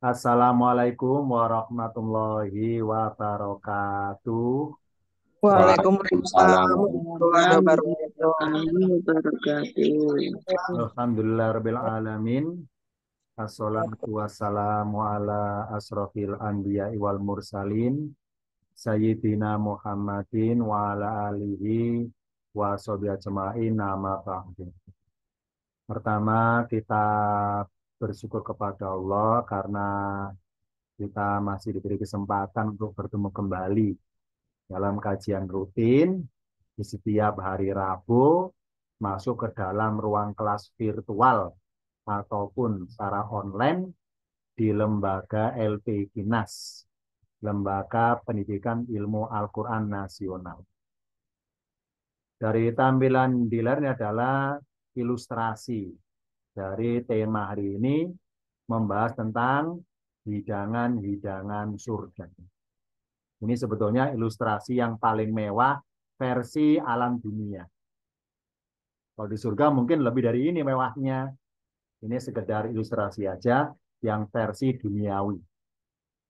Assalamualaikum warahmatullahi wabarakatuh. Waalaikumsalam Waalaikumsalam warahmatullahi wabarakatuh. warahmatullahi wabarakatuh. Alhamdulillahirabbil alamin. Assalatu wassalamu ala asrofil anbiya'i wal mursalin. Sayyidina Muhammadin wa ala alihi wa sahbihi ajma'in nama ba'du. Pertama, kita bersyukur kepada Allah karena kita masih diberi kesempatan untuk bertemu kembali dalam kajian rutin di setiap hari Rabu masuk ke dalam ruang kelas virtual ataupun secara online di Lembaga LP Kinas, Lembaga Pendidikan Ilmu Al-Quran Nasional. Dari tampilan di layar ini adalah ilustrasi dari tema hari ini membahas tentang hidangan-hidangan surga. Ini sebetulnya ilustrasi yang paling mewah versi alam dunia. Kalau di surga mungkin lebih dari ini mewahnya. Ini sekedar ilustrasi aja yang versi duniawi.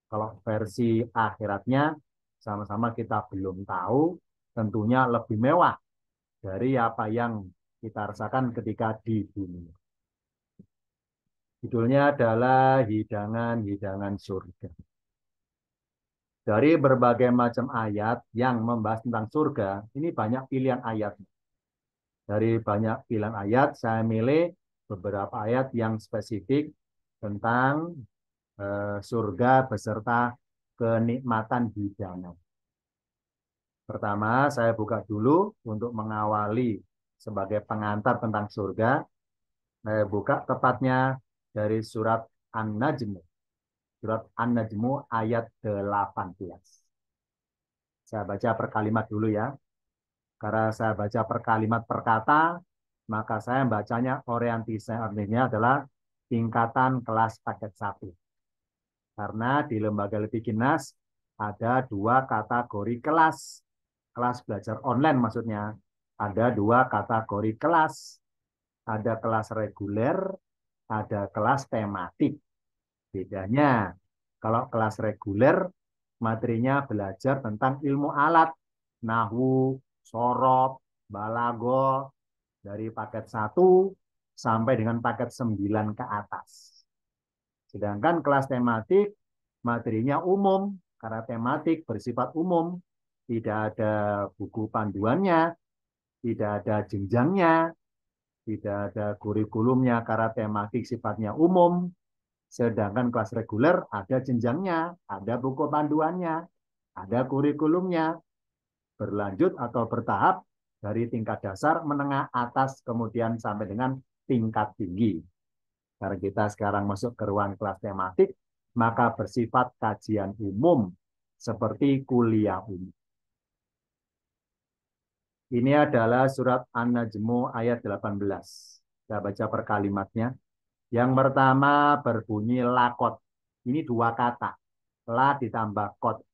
Kalau versi akhiratnya sama-sama kita belum tahu, tentunya lebih mewah dari apa yang kita rasakan ketika di dunia. Judulnya adalah hidangan-hidangan surga. Dari berbagai macam ayat yang membahas tentang surga, ini banyak pilihan ayat. Dari banyak pilihan ayat, saya milih beberapa ayat yang spesifik tentang surga beserta kenikmatan hidangan. Pertama, saya buka dulu untuk mengawali sebagai pengantar tentang surga. Saya buka tepatnya dari surat An-Najm. Surat An-Najm ayat 18. Saya baca per kalimat dulu ya. Karena saya baca per kalimat per kata, maka saya bacanya orientasinya adalah tingkatan kelas paket 1. Karena di Lembaga Lebih Kinas ada dua kategori kelas. Kelas belajar online maksudnya. Ada dua kategori kelas. Ada kelas reguler, ada kelas tematik. Bedanya, kalau kelas reguler, materinya belajar tentang ilmu alat, nahwu, sorof, balago, dari paket 1 sampai dengan paket 9 ke atas. Sedangkan kelas tematik, materinya umum, karena tematik bersifat umum, tidak ada buku panduannya, tidak ada jenjangnya, tidak ada kurikulumnya, karena tematik sifatnya umum. Sedangkan kelas reguler ada jenjangnya, ada buku panduannya, ada kurikulumnya, berlanjut atau bertahap dari tingkat dasar, menengah, atas, kemudian sampai dengan tingkat tinggi. Karena kita sekarang masuk ke ruang kelas tematik, maka bersifat kajian umum seperti kuliah umum. Ini adalah surat An-Najm ayat 18. Saya baca per kalimatnya. Yang pertama berbunyi lakot. Ini dua kata. La ditambah kot.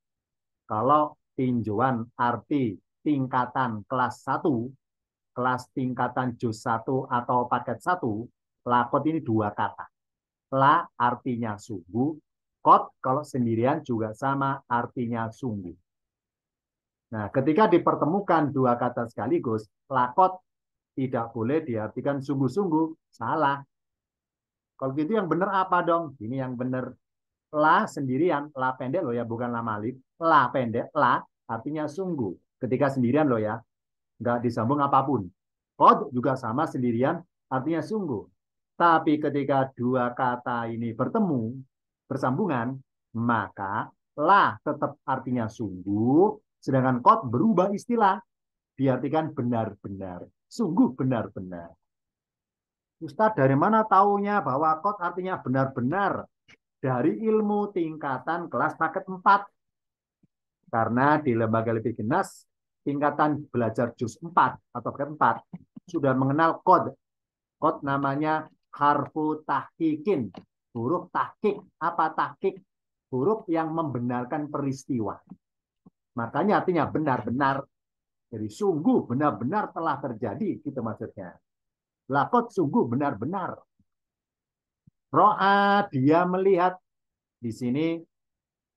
Kalau tinjauan arti tingkatan kelas 1, kelas tingkatan juz 1 atau paket 1, lakot ini dua kata. La artinya sungguh, kot kalau sendirian juga sama artinya sungguh. Nah, ketika dipertemukan dua kata sekaligus, lakot tidak boleh diartikan sungguh-sungguh, salah. Kalau gitu yang benar apa dong? Ini yang benar. La sendirian, la pendek loh ya, bukan la malik. La pendek, la artinya sungguh. Ketika sendirian loh ya, nggak disambung apapun. Qad juga sama sendirian, artinya sungguh. Tapi ketika dua kata ini bertemu, bersambungan, maka la tetap artinya sungguh, sedangkan qad berubah istilah, diartikan benar-benar. Sungguh benar-benar. Ustadz dari mana taunya bahwa qad artinya benar-benar? Dari ilmu tingkatan kelas paket 4. Karena di Lembaga Lebih Kinas, tingkatan belajar juz 4 atau paket 4 sudah mengenal kod. Kod namanya harfu tahkikin. Huruf tahkik. Apa tahkik? Huruf yang membenarkan peristiwa. Makanya artinya benar-benar. Jadi sungguh benar-benar telah terjadi. Gitu maksudnya. Lakot sungguh benar-benar. Ro'a dia melihat Di sini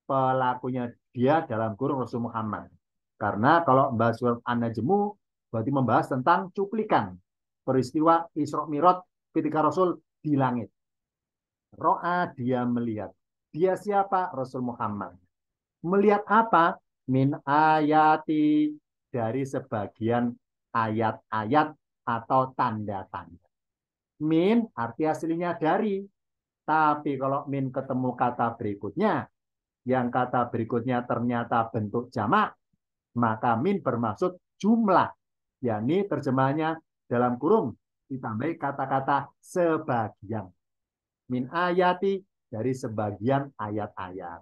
pelakunya dia dalam kurung Rasul Muhammad. Karena kalau membahas surat An-Najmu berarti membahas tentang cuplikan peristiwa Isra Mi'raj ketika Rasul di langit. Ro'a dia melihat. Dia siapa? Rasul Muhammad. Melihat apa? Min ayati dari sebagian ayat-ayat atau tanda-tanda. Min arti aslinya dari. Tapi kalau min ketemu kata berikutnya, yang kata berikutnya ternyata bentuk jamak, maka min bermaksud jumlah. Yakni terjemahnya dalam kurung ditambahi kata-kata sebagian. Min ayati dari sebagian ayat-ayat.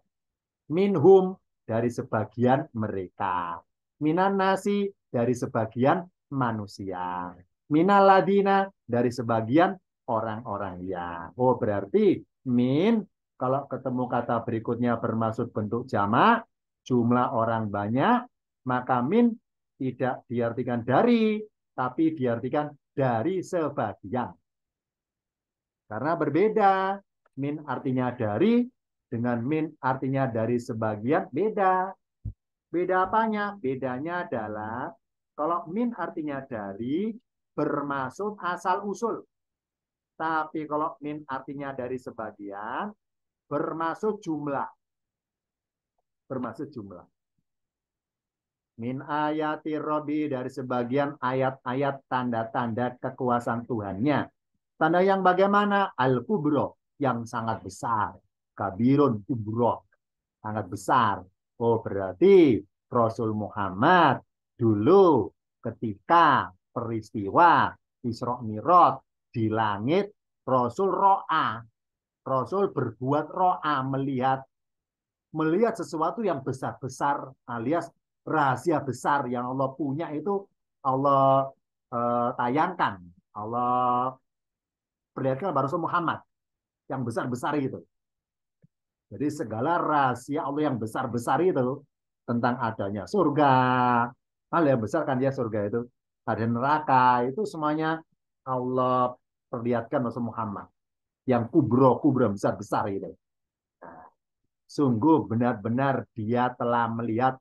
Minhum dari sebagian mereka. Minan nasi dari sebagian manusia. Minal ladina dari sebagian orang-orang ya. Oh berarti min kalau ketemu kata berikutnya bermaksud bentuk jamak, jumlah orang banyak, maka min tidak diartikan dari, tapi diartikan dari sebagian. Karena berbeda. Min artinya dari, dengan min artinya dari sebagian, beda. Beda apanya? Bedanya adalah kalau min artinya dari, bermaksud asal-usul. Tapi kalau min artinya dari sebagian, bermaksud jumlah. Bermaksud jumlah. Min ayati Robi dari sebagian ayat-ayat tanda-tanda kekuasaan Tuhannya. Tanda yang bagaimana? Al-kubro, yang sangat besar. Kabirun kubro, sangat besar. Oh berarti Rasul Muhammad dulu ketika peristiwa Isra Mi'raj di langit, Rasul ro'a. Rasul berbuat ro'a, melihat sesuatu yang besar-besar alias rahasia besar yang Allah punya itu Allah tayangkan, Allah perlihatkan kepada Rasul Muhammad yang besar-besar itu. Jadi segala rahasia Allah yang besar-besar itu tentang adanya surga, hal yang besar kan dia surga itu, ada neraka, itu semuanya Allah perlihatkan Rasul Muhammad yang kubro besar-besar itu. Nah, sungguh benar-benar dia telah melihat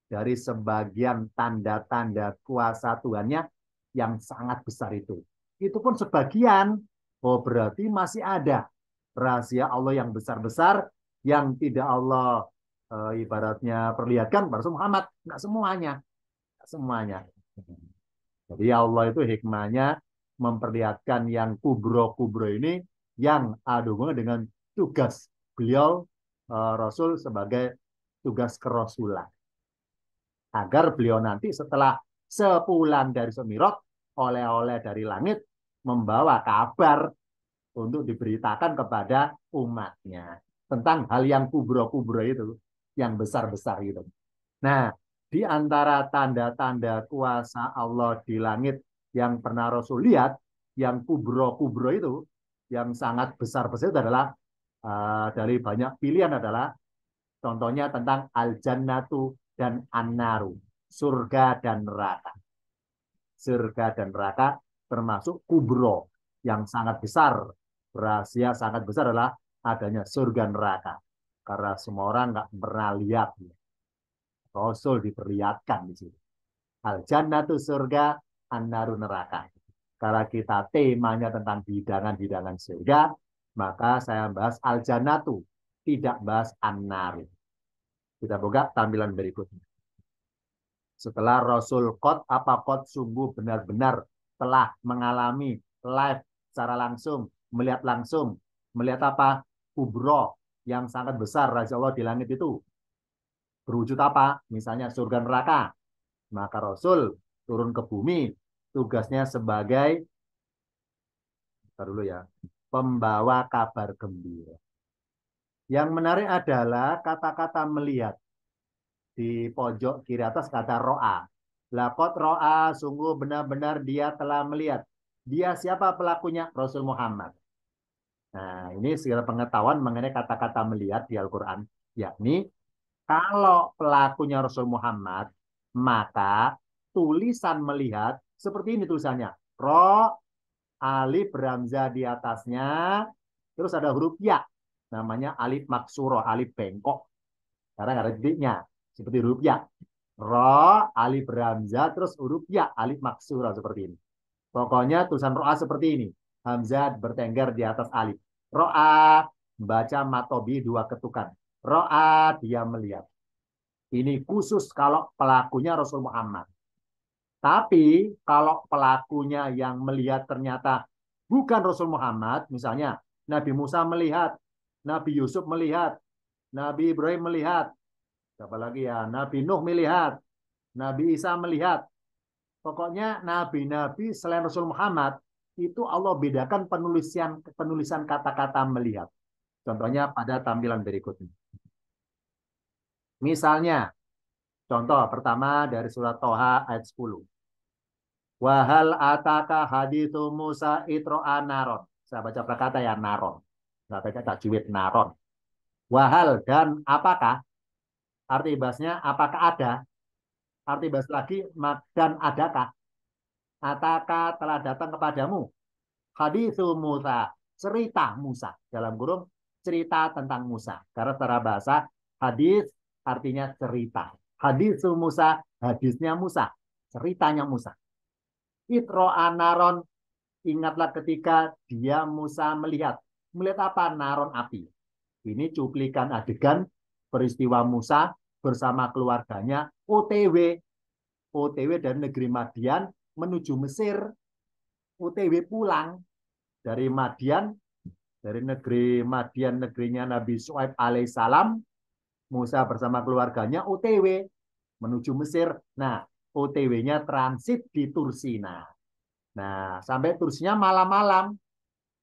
dari sebagian tanda-tanda kuasa Tuhannya yang sangat besar itu. Itu pun sebagian. Oh berarti masih ada rahasia Allah yang besar-besar yang tidak Allah ibaratnya perlihatkan pada Muhammad. Nggak semuanya. Nggak semuanya. Jadi Allah itu hikmahnya memperlihatkan yang kubro-kubro ini yang ada hubungan dengan tugas beliau Rasul sebagai tugas kerasulan. Agar beliau nanti setelah sepulang dari Mi'raj oleh-oleh dari langit membawa kabar untuk diberitakan kepada umatnya tentang hal yang kubro-kubro itu, yang besar-besar itu. Nah, di antara tanda-tanda kuasa Allah di langit yang pernah Rasul lihat, yang kubro-kubro itu, yang sangat besar-besar itu adalah dari banyak pilihan adalah contohnya tentang al-jannatu dan an-naru, surga dan neraka. Surga dan neraka termasuk kubro yang sangat besar. Rahasia sangat besar adalah adanya surga neraka. Karena semua orang nggak pernah lihat. Rasul diperlihatkan di situ. Al-jannatu surga, an-naru neraka. Karena kita temanya tentang hidangan-hidangan surga, maka saya bahas al-jannatu, tidak bahas an-naru. Kita buka tampilan berikutnya. Setelah Rasul Qad sungguh benar-benar telah mengalami live secara langsung, melihat apa? Kubro yang sangat besar rahasia Allah di langit itu. Berwujud apa? Misalnya surga neraka. Maka Rasul turun ke bumi, tugasnya sebagai dulu ya, pembawa kabar gembira. Yang menarik adalah kata-kata melihat. Di pojok kiri atas kata ro'a. Lakot ro'a, sungguh benar-benar dia telah melihat. Dia siapa pelakunya? Rasul Muhammad. Nah, ini segala pengetahuan mengenai kata-kata melihat di Al-Quran. Yakni, kalau pelakunya Rasul Muhammad, maka tulisan melihat, seperti ini tulisannya. Ro, alif, ramzah di atasnya, terus ada huruf ya. namanya alif maksuro, alif bengkok. Karena nggak ada titiknya, seperti huruf ya. Ro, alif hamzah, terus huruf ya, alif maksuro seperti ini. Pokoknya tulisan ro'a seperti ini. Hamzah bertengger di atas alif. Ro'a, baca matobi dua ketukan. Ro'a, dia melihat. Ini khusus kalau pelakunya Rasul Muhammad. Tapi kalau pelakunya yang melihat ternyata bukan Rasul Muhammad, misalnya Nabi Musa melihat, Nabi Yusuf melihat, Nabi Ibrahim melihat, siapa lagi ya? Nabi Nuh melihat, Nabi Isa melihat. Pokoknya nabi-nabi selain Rasul Muhammad itu Allah bedakan penulisan kata-kata melihat. Contohnya pada tampilan berikutnya. Misalnya, contoh pertama dari surat Toha ayat 10. Wahal ataka hadithu Musa itro'a naron. Saya baca perkata ya naron. Saya baca tajwid naron. Wahal dan apakah? Arti bahasnya apakah ada? Arti bahas lagi dan adakah? Ataka telah datang kepadamu. Hadithu Musa. Cerita Musa. Dalam kurung cerita tentang Musa. Karena secara bahasa hadis artinya cerita. Hadithu Musa. Hadisnya Musa. Ceritanya Musa. Itro'a naron. Ingatlah ketika dia Musa melihat. Melihat apa? Naron api. Ini cuplikan adegan peristiwa Musa bersama keluarganya OTW. OTW dari negeri Madian menuju Mesir. OTW pulang dari Madian, dari negeri Madian, negerinya Nabi Syuaib alaihissalam. Musa bersama keluarganya OTW menuju Mesir. Nah, OTW-nya transit di Tursina. Nah, sampai Tursina malam-malam.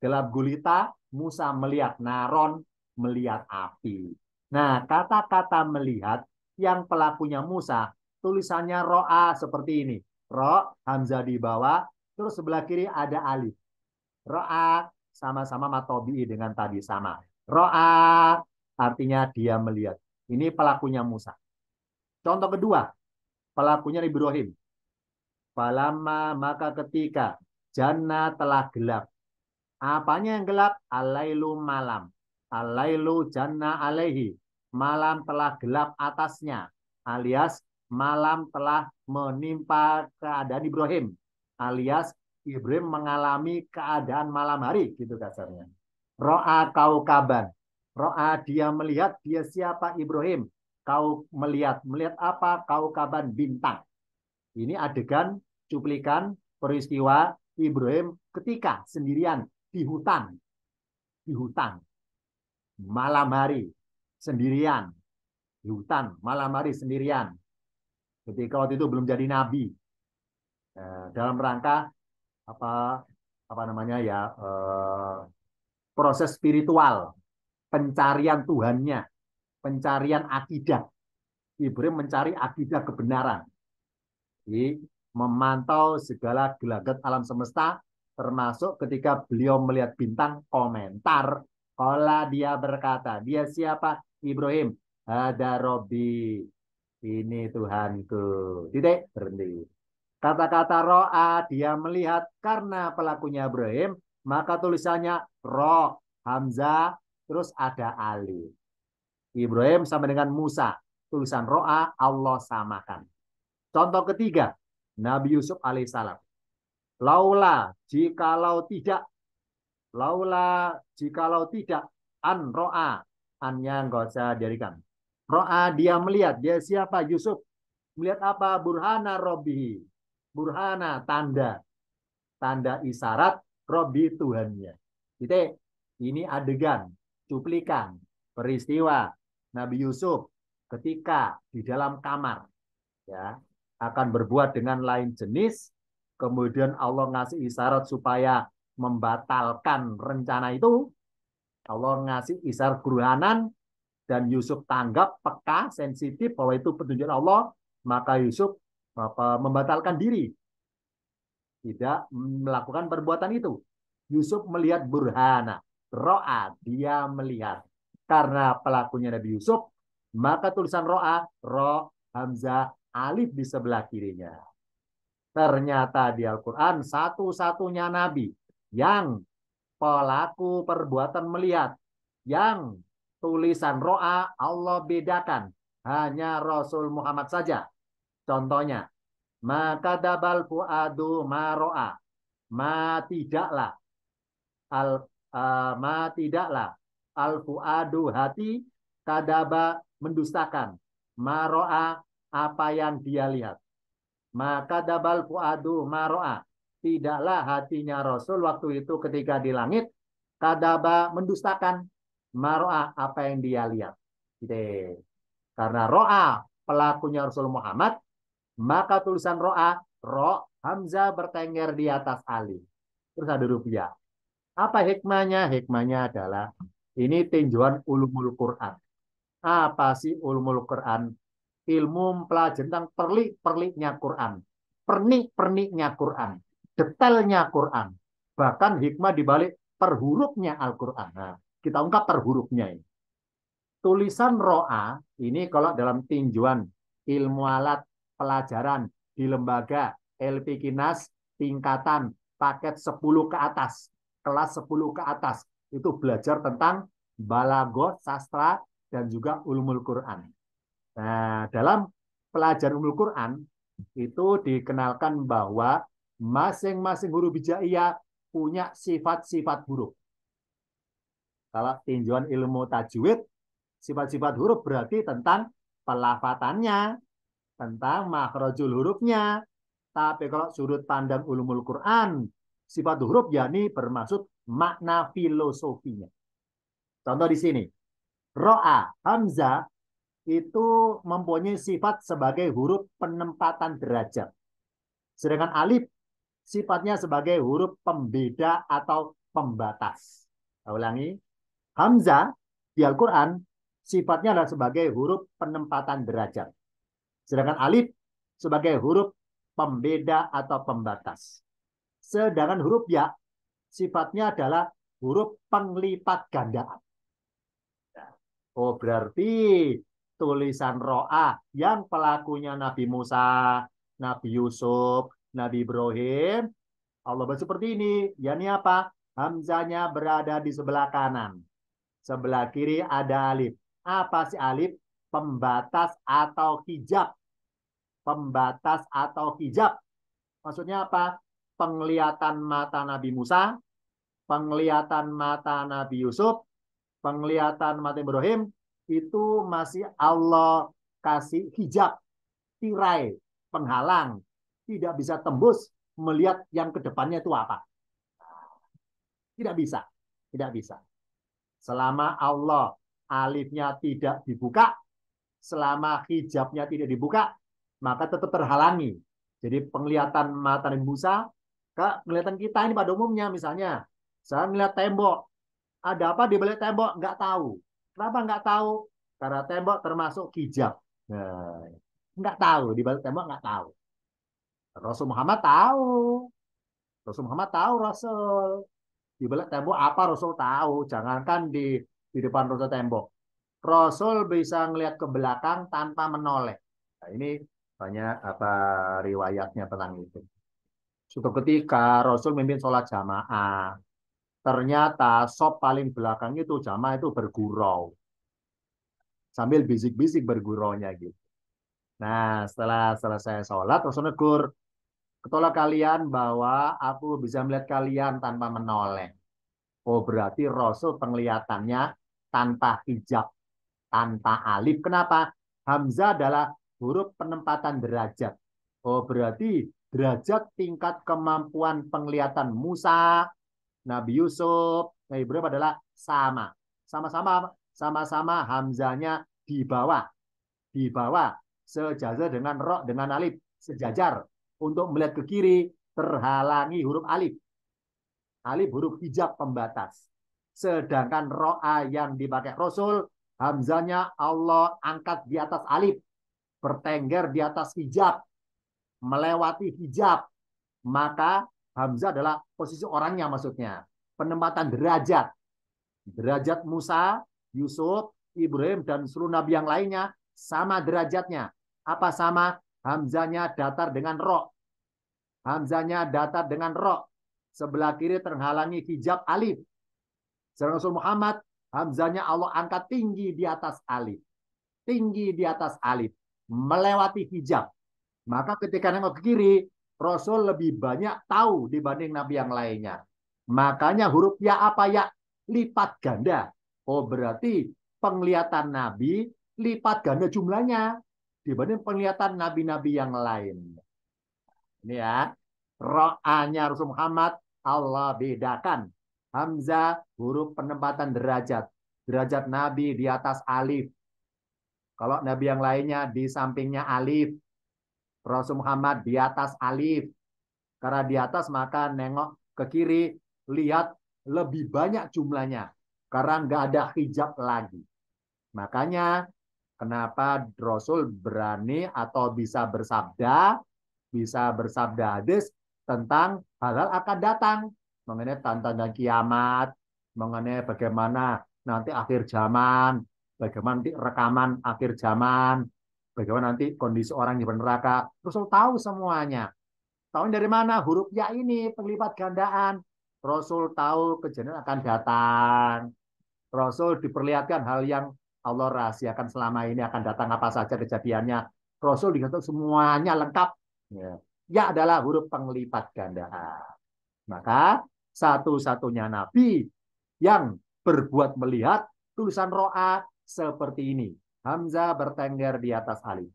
Gelap gulita, Musa melihat naron, melihat api. Nah, kata-kata melihat yang pelakunya Musa, tulisannya ro'a seperti ini. Ro, hamzah di bawah, terus sebelah kiri ada alif. Ro'a sama-sama matobi dengan tadi sama. Ro'a artinya dia melihat. Ini pelakunya Musa. Contoh kedua, pelakunya Ibrahim. Falamma maka ketika jannah telah gelap. Apanya yang gelap? Alailu malam. Alailu janna alaihi. Malam telah gelap atasnya. Alias malam telah menimpa keadaan Ibrahim. Alias Ibrahim mengalami keadaan malam hari. Gitu kasarnya. Ro'a kaukaban. Ro'a dia melihat. Dia siapa? Ibrahim. Kau melihat. Melihat apa? Kaukaban bintang. Ini adegan cuplikan peristiwa Ibrahim ketika sendirian di hutan, malam hari sendirian, di hutan malam hari sendirian. Ketika waktu itu belum jadi nabi, dalam rangka apa namanya ya proses spiritual, pencarian Tuhannya, pencarian akidah. Ibrahim mencari akidah kebenaran. Jadi memantau segala gelagat alam semesta, termasuk ketika beliau melihat bintang, komentar. Kala dia berkata, dia siapa? Ibrahim. Hada Robbi. Ini Tuhanku. Titik, berhenti. Kata-kata ro'a, dia melihat karena pelakunya Ibrahim, maka tulisannya ro, hamzah, terus ada alif. Ibrahim sama dengan Musa. Tulisan ro'a, Allah samakan. Contoh ketiga, Nabi Yusuf alaihissalam. Laula jikalau tidak an ro'a, annya nggak usah dirikan. Ro'a dia melihat, dia siapa? Yusuf. Melihat apa? Burhana Robbihi. Burhana tanda, tanda isyarat Robbi Tuhannya. Jadi ini adegan, cuplikan peristiwa Nabi Yusuf ketika di dalam kamar, ya, akan berbuat dengan lain jenis, kemudian Allah ngasih isyarat supaya membatalkan rencana itu. Allah ngasih isyarat keruhanan dan Yusuf tanggap, peka, sensitif bahwa itu petunjuk Allah, maka Yusuf membatalkan diri, tidak melakukan perbuatan itu. Yusuf melihat burhana, ro'a, dia melihat. Karena pelakunya Nabi Yusuf, maka tulisan ro'a, ro, hamzah, alif di sebelah kirinya. Ternyata di Al-Quran satu-satunya Nabi yang pelaku perbuatan melihat. yang tulisan ro'a Allah bedakan. Hanya Rasul Muhammad saja. Contohnya, maka dabal fuadu ma ro'a. Ma tidaklah ma tidaklah al fuadu hati kadaba mendustakan maroa apa yang dia lihat. Maka dabal fuadu maroa, tidaklah hatinya Rasul waktu itu ketika di langit kadaba mendustakan maroa apa yang dia lihat. Gitu. Karena roa pelakunya Rasul Muhammad, maka tulisan roa Hamzah bertengger di atas alif. Terus ada rupiah. Apa hikmahnya? Hikmahnya adalah ini tinjauan ulumul Quran. Apa sih ulumul Quran? Ilmu mempelajari tentang perlik-perliknya Quran. Pernik-perniknya Quran. Detailnya Quran. Bahkan hikmah dibalik per hurufnya Al-Quran. Nah, kita ungkap per hurufnya ini. Tulisan ro'a, ini kalau dalam tinjauan ilmu alat pelajaran di lembaga LP Kinas tingkatan paket 10 ke atas, kelas 10 ke atas, itu belajar tentang balaghah, sastra, dan juga ulumul Quran. Nah, dalam pelajaran ulumul Quran, itu dikenalkan bahwa masing-masing huruf hijaiyah punya sifat-sifat huruf. Kalau tinjauan ilmu tajwid, sifat-sifat huruf berarti tentang pelafatannya, tentang makhrajul hurufnya. Tapi kalau sudut pandang ulumul Quran, sifat huruf yakni bermaksud makna filosofinya. Contoh di sini, ro'a, hamzah itu mempunyai sifat sebagai huruf penempatan derajat. Sedangkan alif sifatnya sebagai huruf pembeda atau pembatas. Saya ulangi, hamzah di Al-Quran sifatnya adalah sebagai huruf penempatan derajat. Sedangkan alif sebagai huruf pembeda atau pembatas. Sedangkan huruf ya sifatnya adalah huruf penglipat gandaan. Oh, berarti tulisan ro'ah yang pelakunya Nabi Musa, Nabi Yusuf, Nabi Ibrahim, Allah buat seperti ini. Yani apa? Hamzanya berada di sebelah kanan. Sebelah kiri ada alif. Apa sih alif? Pembatas atau hijab. Pembatas atau hijab. Maksudnya apa? Penglihatan mata Nabi Musa, penglihatan mata Nabi Yusuf, penglihatan mata Ibrahim, itu masih Allah kasih hijab, tirai, penghalang. Tidak bisa tembus melihat yang kedepannya itu apa. Tidak bisa. Tidak bisa. Selama Allah alifnya tidak dibuka, selama hijabnya tidak dibuka, maka tetap terhalangi. Jadi penglihatan mata Nabi Musa ke penglihatan kita ini pada umumnya, misalnya saya melihat tembok, ada apa di balik tembok? Nggak tahu. Kenapa nggak tahu? Karena tembok termasuk hijab. Nah, nggak tahu di balik tembok, nggak tahu. Rasul Muhammad tahu. Rasul Muhammad tahu Rasul. Di balik tembok apa Rasul tahu. Jangankan di depan Rasul tembok. Rasul bisa ngelihat ke belakang tanpa menoleh. Nah, ini banyak apa riwayatnya tentang itu. Suatu ketika Rasul memimpin sholat jamaah. Ternyata sop paling belakang itu jamaah itu bergurau. Sambil bisik-bisik berguraunya gitu. Nah, setelah selesai sholat, Rasul negur, ketahuilah kalian bahwa aku bisa melihat kalian tanpa menoleh. Oh, berarti Rasul penglihatannya tanpa hijab, tanpa alif. Kenapa? Hamzah adalah huruf penempatan derajat. Oh, berarti derajat tingkat kemampuan penglihatan Musa, Nabi Yusuf, Nabi Ibrahim adalah sama. Sama-sama hamzanya di bawah sejajar dengan ro dengan alif, sejajar. Untuk melihat ke kiri terhalangi huruf alif. Alif huruf hijab pembatas. Sedangkan ro'a yang dipakai Rasul, hamzanya Allah angkat di atas alif, bertengger di atas hijab, melewati hijab. Maka hamzah adalah posisi orangnya maksudnya. Penempatan derajat. Derajat Musa, Yusuf, Ibrahim, dan seluruh nabi yang lainnya sama derajatnya. Apa sama? Hamzanya datar dengan ro. Hamzanya datar dengan ro. Sebelah kiri terhalangi hijab alif. Sedangkan Rasul Muhammad, Hamzanya Allah angkat tinggi di atas alif. Tinggi di atas alif. Melewati hijab. Maka ketika nengok ke kiri, Rasul lebih banyak tahu dibanding Nabi yang lainnya. Makanya huruf ya apa ya? Lipat ganda. Oh berarti penglihatan Nabi lipat ganda jumlahnya dibanding penglihatan Nabi-Nabi yang lain. Ini ya. Ro'anya Rasul Muhammad Allah bedakan. Hamzah huruf penempatan derajat. Derajat Nabi di atas alif. Kalau Nabi yang lainnya di sampingnya alif. Rasul Muhammad di atas alif. Karena di atas maka nengok ke kiri. Lihat lebih banyak jumlahnya. Karena nggak ada hijab lagi. Makanya kenapa Rasul berani atau bisa bersabda hadis tentang hal-hal akan datang. Mengenai tanda-tanda kiamat, mengenai bagaimana nanti akhir zaman, bagaimana nanti rekaman akhir zaman, bagaimana nanti kondisi orang di neraka. Rasul tahu semuanya. Tahu dari mana? Huruf ya ini, penglipat gandaan. Rasul tahu kejadian akan datang. Rasul diperlihatkan hal yang Allah rahasiakan selama ini akan datang apa saja kejadiannya. Rasul dikatakan semuanya lengkap. Ya adalah huruf penglipat gandaan. Maka satu-satunya Nabi yang berbuat melihat tulisan ro'a seperti ini. Hamzah bertengger di atas alif.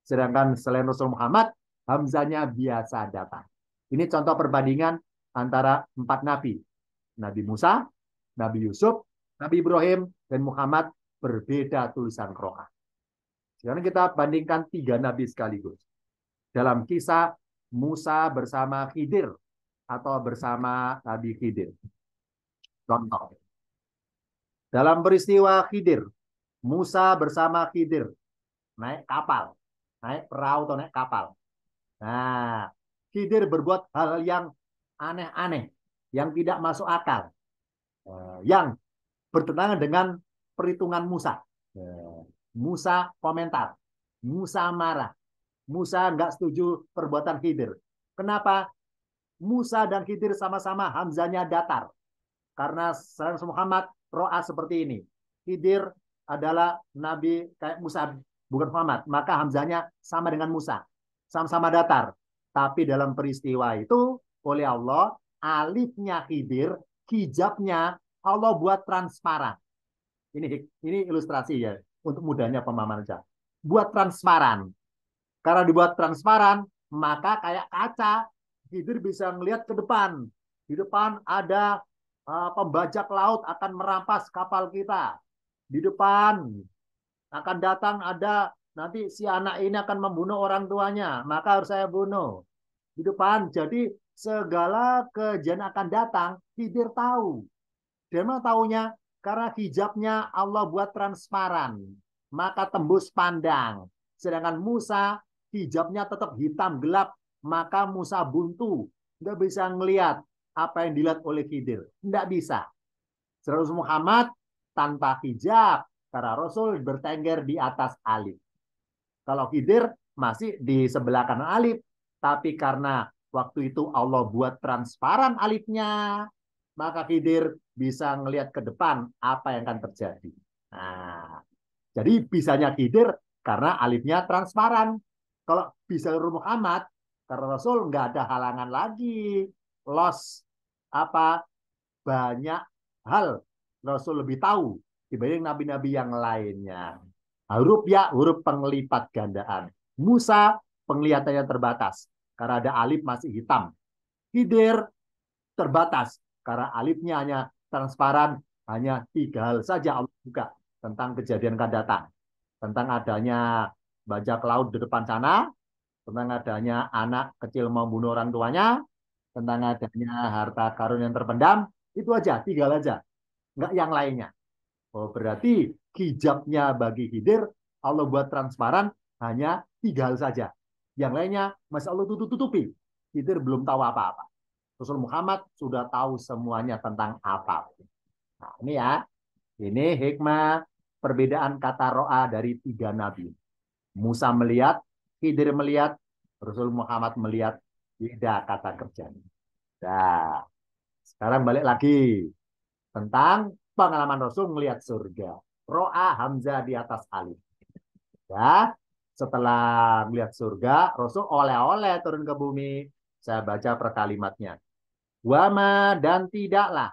Sedangkan selain Rasul Muhammad, Hamzahnya biasa datang. Ini contoh perbandingan antara 4 Nabi. Nabi Musa, Nabi Yusuf, Nabi Ibrahim, dan Muhammad berbeda tulisan ro'a. Sekarang kita bandingkan 3 Nabi sekaligus. Dalam kisah Musa bersama Khidir atau bersama Nabi Khidir. Contoh. Dalam peristiwa Khidir, Musa bersama Khidir naik kapal, naik perahu atau naik kapal. Nah, Khidir berbuat hal yang aneh-aneh, yang tidak masuk akal, yang bertentangan dengan perhitungan Musa. Musa komentar, Musa marah, Musa nggak setuju perbuatan Khidir. Kenapa? Musa dan Khidir sama-sama hamzanya datar. Karena Rasul Muhammad ro'a seperti ini. Khidir adalah Nabi kayak Musa, bukan Muhammad. Maka hamzanya sama dengan Musa. Sama-sama datar. Tapi dalam peristiwa itu, oleh Allah, alifnya Khidir, hijabnya Allah buat transparan. Ini ilustrasi ya, untuk mudahnya pemahaman saja. Buat transparan. Karena dibuat transparan, maka kayak kaca, Khidir bisa melihat ke depan. Di depan ada pembajak laut akan merampas kapal kita. Di depan akan datang ada nanti si anak ini akan membunuh orang tuanya, maka harus saya bunuh. Di depan, jadi segala kejadian akan datang, Khidir tahu. Dia mana tahunya? Karena hijabnya Allah buat transparan, maka tembus pandang. Sedangkan Musa hijabnya tetap hitam gelap, maka Musa buntu, nggak bisa ngelihat apa yang dilihat oleh Khidir, nggak bisa. Rasul Muhammad tanpa hijab, karena Rasul bertengger di atas alif. Kalau Khidir masih di sebelah kanan alif, tapi karena waktu itu Allah buat transparan alifnya, maka Khidir bisa ngelihat ke depan apa yang akan terjadi. Nah, jadi bisanya Khidir karena alifnya transparan. Kalau bisa Muhammad, karena Rasul nggak ada halangan lagi. Los apa banyak hal Rasul lebih tahu dibanding nabi-nabi yang lainnya. Huruf ya, huruf penglipat gandaan. Musa penglihatannya terbatas karena ada alif masih hitam. Khidir terbatas karena alifnya hanya transparan, hanya 3 hal saja Allah buka tentang kejadian akan datang. Tentang adanya bajak laut di depan sana, tentang adanya anak kecil membunuh orang tuanya, tentang adanya harta karun yang terpendam, itu aja, 3 hal aja. Enggak yang lainnya. Oh, berarti hijabnya bagi Khidir, Allah buat transparan hanya 3 hal saja. Yang lainnya masih Allah tutup-tutupi. Khidir belum tahu apa-apa. Rasul Muhammad sudah tahu semuanya tentang apa. Nah, ini ya. Ini hikmah perbedaan kata ro'a dari 3 nabi. Musa melihat, Khidir melihat, Rasul Muhammad melihat, beda kata kerjanya. Nah, sekarang balik lagi tentang pengalaman Rasul melihat surga. Ro'a Hamzah di atas alif. Ya, setelah melihat surga, Rasul oleh-oleh turun ke bumi. Saya baca per kalimatnya. Wama dan tidaklah.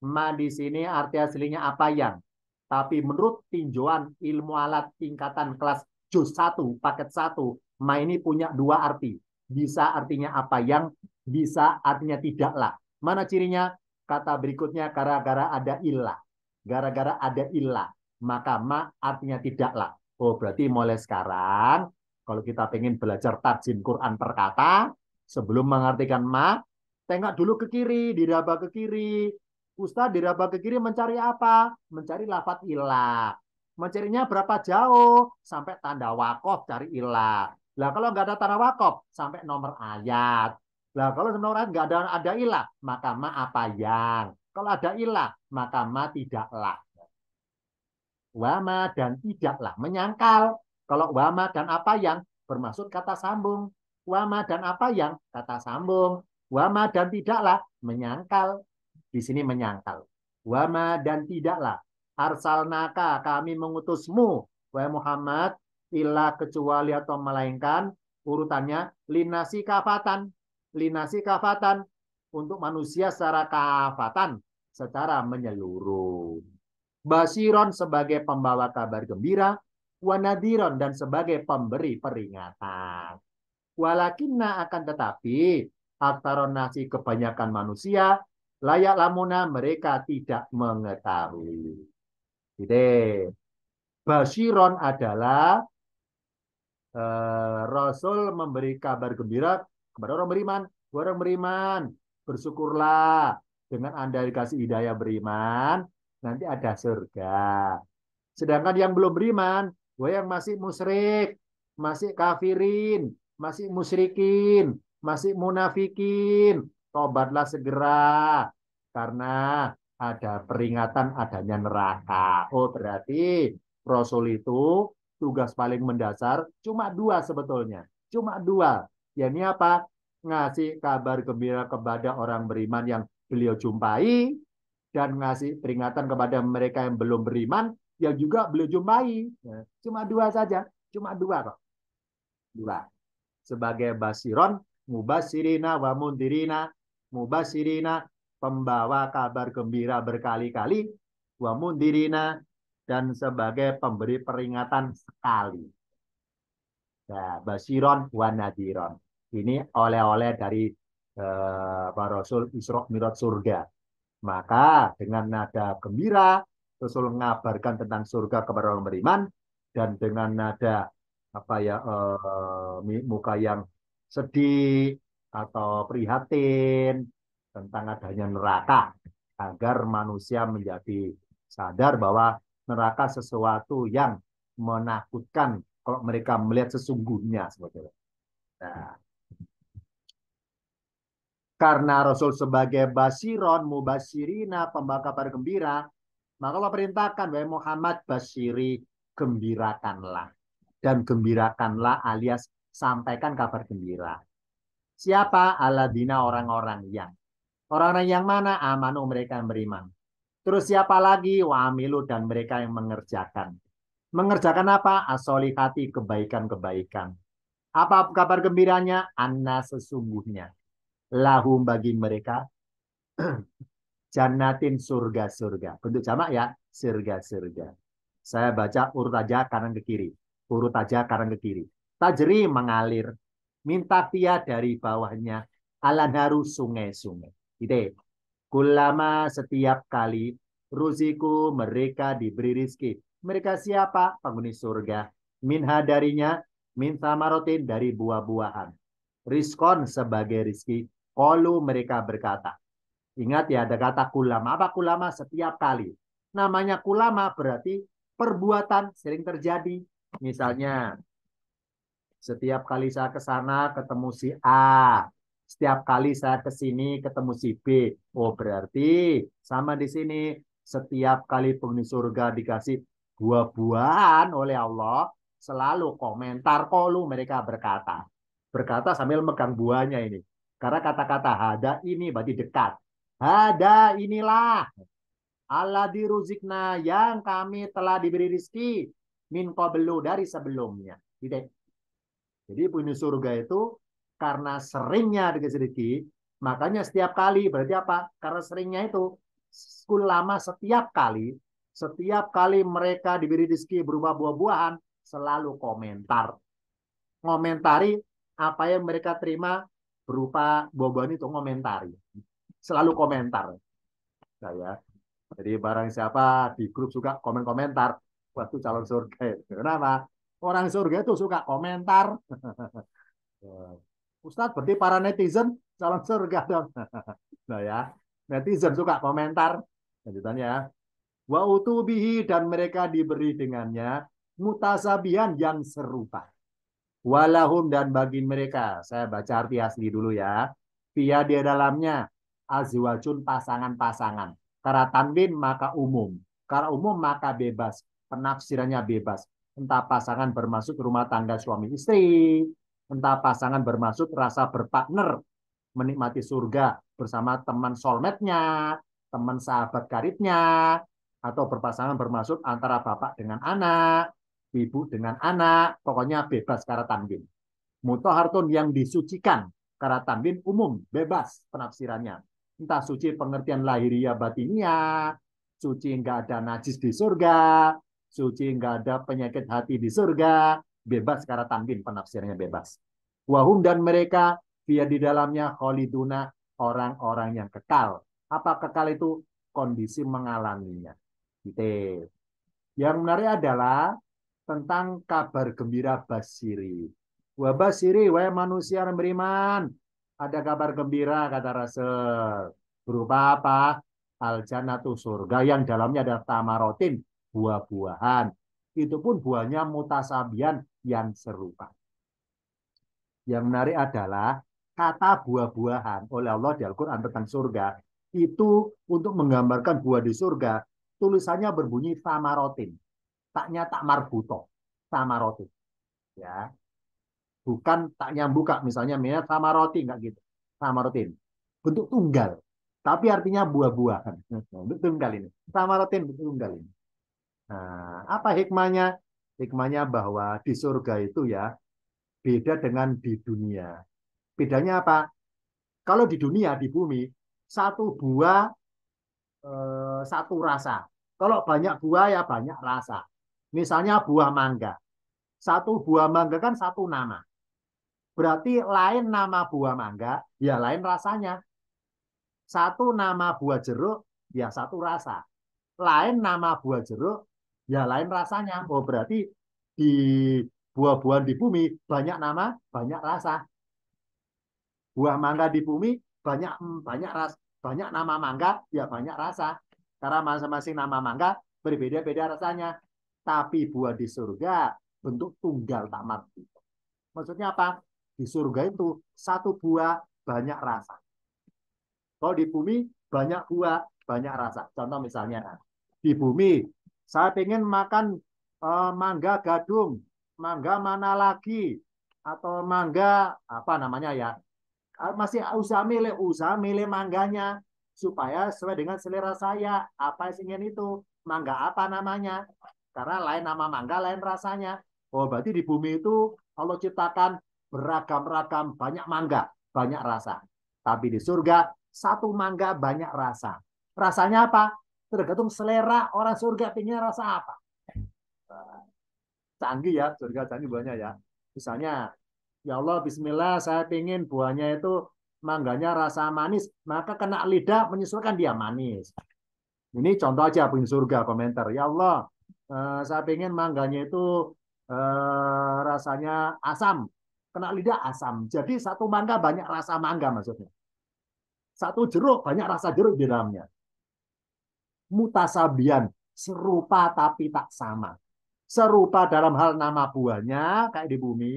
Ma di sini arti aslinya apa yang. Tapi menurut tinjauan ilmu alat tingkatan kelas juz 1, paket 1, ma ini punya dua arti. Bisa artinya apa yang, bisa artinya tidaklah. Mana cirinya? Kata berikutnya gara-gara ada ilah. Gara-gara ada ilah. Maka ma artinya tidaklah. Oh, berarti mulai sekarang, kalau kita pengen belajar tarjim Quran per kata, sebelum mengartikan ma, tengok dulu ke kiri, diraba ke kiri. Ustaz diraba ke kiri mencari apa? Mencari lafat ilah. Mencarinya berapa jauh? Sampai tanda wakof cari ilah. Lah kalau nggak ada tanda wakof, sampai nomor ayat. Lah kalau nomor ayat nggak ada ilah, maka ma apa yang? Kalau ada ilah, maka ma tidaklah. Wama dan tidaklah menyangkal. Kalau wama dan apa yang bermaksud kata sambung. Wama dan apa yang kata sambung. Wama dan tidaklah menyangkal. Di sini menyangkal. Wama dan tidaklah. Arsalnaka kami mengutusmu. Wahai Muhammad. Illa kecuali atau melainkan. Urutannya linasi kafatan. Linasi kafatan. Untuk manusia secara kafatan. Secara menyeluruh. Basiron sebagai pembawa kabar gembira, wanadiron dan sebagai pemberi peringatan. Walakinna akan tetapi, aktaron nasi kebanyakan manusia, layak lamuna mereka tidak mengetahui. Jadi, Basiron adalah Rasul memberi kabar gembira kepada orang beriman. Orang beriman, bersyukurlah dengan Anda dikasih hidayah beriman, nanti ada surga. Sedangkan yang belum beriman, yang masih musyrik, masih kafirin, masih musyrikin, masih munafikin, tobatlah segera karena ada peringatan adanya neraka. Oh, berarti Rasul itu tugas paling mendasar cuma dua sebetulnya. Cuma dua. Ya ini apa? Ngasih kabar gembira kepada orang beriman yang beliau jumpai dan ngasih peringatan kepada mereka yang belum beriman yang juga beliau jumpai. Cuma dua saja. Cuma dua kok. Dua. Sebagai basiron, mubasirina wa mundirina. Mubasirina, pembawa kabar gembira berkali-kali. Wa mundirina, dan sebagai pemberi peringatan sekali. Nah, basiron wa nadiron. Ini oleh-oleh dari Pak Rasul Isra Mi'raj surga. Maka dengan nada gembira, Rasul mengabarkan tentang surga kepada orang beriman, dan dengan nada apa ya muka yang sedih atau prihatin tentang adanya neraka, agar manusia menjadi sadar bahwa neraka sesuatu yang menakutkan kalau mereka melihat sesungguhnya sebetulnya. Nah, karena Rasul sebagai basiron, mubasirina, pembawa kabar gembira, maka Allah perintahkan, wahai Muhammad, basiri, gembirakanlah. Dan gembirakanlah alias sampaikan kabar gembira. Siapa? Aladina orang-orang yang. Orang-orang yang mana? Amanu mereka yang beriman. Terus siapa lagi? Wa'amilu dan mereka yang mengerjakan. Mengerjakan apa? Asolihati, kebaikan-kebaikan. Apa kabar gembiranya? Anna sesungguhnya. Lahum bagi mereka jannatin surga-surga. Bentuk jamak ya, surga-surga. Saya baca urut aja kanan ke kiri. Urut aja kanan ke kiri. Tajri mengalir. Minta dia dari bawahnya. Alanharu sungai-sungai. Gitu. Kulama setiap kali ruziku mereka diberi rizki. Mereka siapa? Penghuni surga. Minha darinya, min samarotin dari buah-buahan. Riskon sebagai rizki. Kolu mereka berkata. Ingat ya, ada kata kulama. Apa kulama? Setiap kali. Namanya kulama berarti perbuatan sering terjadi. Misalnya, setiap kali saya ke sana ketemu si A. Setiap kali saya ke sini ketemu si B. Oh, berarti sama di sini. Setiap kali penghuni surga dikasih buah-buahan oleh Allah, selalu komentar kolu mereka berkata. Berkata sambil megang buahnya ini. Karena kata-kata hada ini berarti dekat. Ada inilah. Alladzi ruzikna, yang kami telah diberi rizki min qablu, dari sebelumnya. Gitu. Jadi penghuni surga itu karena seringnya dikasih rezeki, makanya setiap kali, berarti apa? Karena seringnya itu lama, setiap kali mereka diberi rezeki berupa buah-buahan, selalu komentar, ngomentari apa yang mereka terima berupa buah-buahan itu, ngomentari, selalu komentar. Saya, jadi barang siapa di grup suka komen-komentar, waktu calon surga. Kenapa? Orang surga itu suka komentar. Ustadz, berarti para netizen calon surga dong. Nah ya, netizen suka komentar. Lanjutannya, wa utubihi, dan mereka diberi dengannya mutasabihan, yang serupa. Walahum, dan bagi mereka, saya baca arti asli dulu ya. Via di dalamnya azwajun, pasangan-pasangan. Karena tanwin maka umum. Karena umum maka bebas. Penafsirannya bebas. Entah pasangan bermaksud rumah tangga suami istri, entah pasangan bermaksud rasa berpartner menikmati surga bersama teman soulmate-nya, teman sahabat karibnya, atau berpasangan bermaksud antara bapak dengan anak, ibu dengan anak, pokoknya bebas karena tanwin. Mutahharun, yang disucikan, karena tanwin umum, bebas penafsirannya. Entah suci pengertian lahiriah batiniah, suci enggak ada najis di surga, suci enggak ada penyakit hati di surga, bebas karena tanwin penafsirannya bebas. Wahum, dan mereka dia di dalamnya khaliduna, orang-orang yang kekal. Apa kekal itu? Kondisi mengalaminya. Gitu. Yang menarik adalah tentang kabar gembira Basiri. Wa basiri, wahai manusia yang beriman. Ada kabar gembira, kata Rasul. Berupa apa? Al jannatu, surga yang dalamnya ada tamarotin, buah-buahan. Itu pun buahnya mutasabian, yang serupa. Yang menarik adalah kata buah-buahan oleh Allah di Al-Quran tentang surga. Itu untuk menggambarkan buah di surga. Tulisannya berbunyi tamarotin. Taknya tak marbuto. Tamarotin. Ya, bukan tak nyambung, misalnya minat sama roti, enggak gitu, sama roti bentuk tunggal, tapi artinya buah-buahan. Bentuk tunggal ini sama roti, bentuk tunggal ini. Nah, apa hikmahnya? Hikmahnya bahwa di surga itu ya beda dengan di dunia. Bedanya apa? Kalau di dunia, di bumi, satu buah satu rasa. Kalau banyak buah ya banyak rasa. Misalnya buah mangga, satu buah mangga kan satu nama. Berarti lain nama buah mangga, ya lain rasanya. Satu nama buah jeruk, ya satu rasa. Lain nama buah jeruk, ya lain rasanya. Oh, berarti di buah-buahan di bumi banyak nama, banyak rasa. Buah mangga di bumi banyak banyak ras, banyak nama mangga, ya banyak rasa. Karena masing-masing nama mangga berbeda-beda rasanya. Tapi buah di surga bentuk tunggal tamat. Maksudnya apa? Di surga itu satu buah banyak rasa. Kalau di bumi banyak buah banyak rasa. Contoh misalnya di bumi saya pengen makan mangga gadung, mangga mana lagi, atau mangga apa namanya ya, masih usaha milih mangganya supaya sesuai dengan selera saya. Apa yang ingin itu mangga apa namanya? Karena lain nama mangga lain rasanya. Oh, berarti di bumi itu Allah ciptakan beragam-ragam, banyak mangga, banyak rasa. Tapi di surga satu mangga banyak rasa. Rasanya apa? Tergantung selera orang surga pengen rasa apa. Canggih ya, surga canggih buahnya ya. Misalnya, ya Allah, Bismillah, saya pengen buahnya itu mangganya rasa manis, maka kena lidah menyesuaikan dia manis. Ini contoh aja pengen surga komentar. Ya Allah, saya pengen mangganya itu rasanya asam, kena lidah asam. Jadi satu mangga banyak rasa mangga maksudnya. Satu jeruk banyak rasa jeruk di dalamnya. Mutasabian, serupa tapi tak sama. Serupa dalam hal nama buahnya kayak di bumi,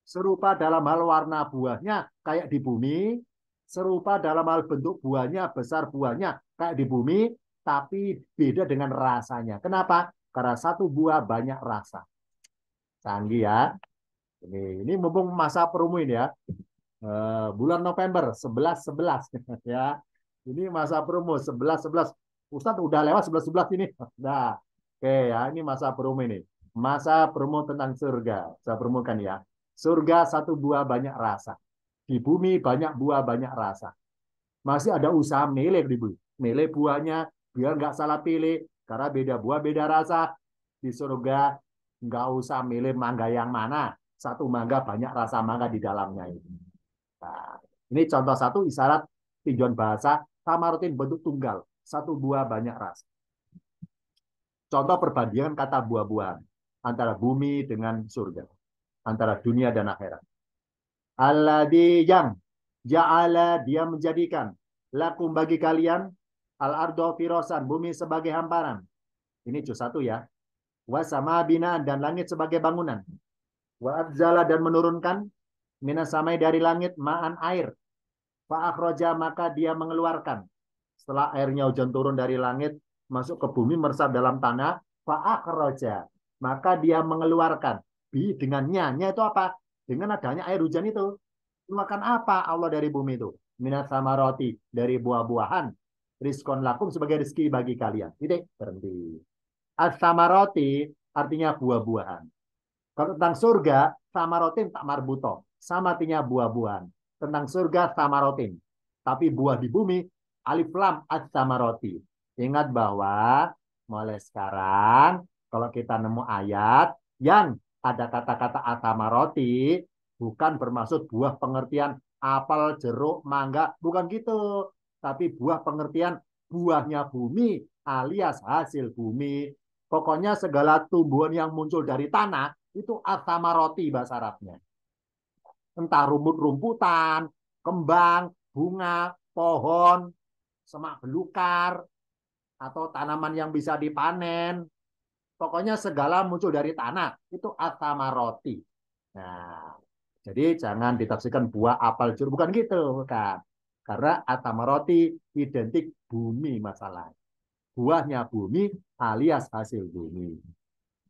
serupa dalam hal warna buahnya kayak di bumi, serupa dalam hal bentuk buahnya, besar buahnya kayak di bumi, tapi beda dengan rasanya. Kenapa? Karena satu buah banyak rasa. Canggih ya. Ini mumpung masa promo ini ya. Bulan November 11-11 ya. Ini masa promo 11-11. Ustadz udah lewat 11-11 ini. Nah, oke ya, ini masa promo ini. Masa promo tentang surga. Saya promokan ya. Surga satu buah banyak rasa. Di bumi banyak buah banyak rasa. Masih ada usaha milih di bumi. Milih buahnya biar nggak salah pilih. Karena beda buah beda rasa. Di surga nggak usah milih mangga yang mana. Satu mangga banyak rasa mangga di dalamnya ini. Nah, ini contoh satu isyarat tinjauan bahasa sama rutin bentuk tunggal. Satu buah banyak rasa. Contoh perbandingan kata buah-buahan antara bumi dengan surga, antara dunia dan akhirat. Alladzi yang ja'ala dia menjadikan lakum bagi kalian al-ardo firosan bumi sebagai hamparan. Ini juz 1 ya. Wa sama binaan dan langit sebagai bangunan. Wa adzala dan menurunkan minas samai dari langit ma'an air. Fa akhraja maka dia mengeluarkan. Setelah airnya hujan turun dari langit masuk ke bumi meresap dalam tanah, fa akhraja maka dia mengeluarkan. Bi dengan nya itu apa? Dengan adanya air hujan itu. Makan apa Allah dari bumi itu? Minat sama roti dari buah-buahan. Rizkon lakum sebagai rezeki bagi kalian. Titik, berhenti. As-samaroti artinya buah-buahan. Kalau tentang surga, samarotin tak marbuto. Sama artinya buah-buahan. Tentang surga, samarotin. Tapi buah di bumi, alif lam as-samaroti. Ingat bahwa mulai sekarang, kalau kita nemu ayat yang ada kata-kata as-samaroti, bukan bermaksud buah pengertian apel, jeruk, mangga. Bukan gitu. Tapi buah pengertian buahnya bumi alias hasil bumi. Pokoknya segala tumbuhan yang muncul dari tanah itu as-samaroti bahasa Arabnya. Entah rumput-rumputan, kembang, bunga, pohon, semak belukar, atau tanaman yang bisa dipanen. Pokoknya segala muncul dari tanah itu as-samaroti. Nah, jadi jangan ditafsirkan buah apel jeruk bukan gitu, bukan. Karena as-samaroti identik bumi masalah. Buahnya bumi alias hasil bumi.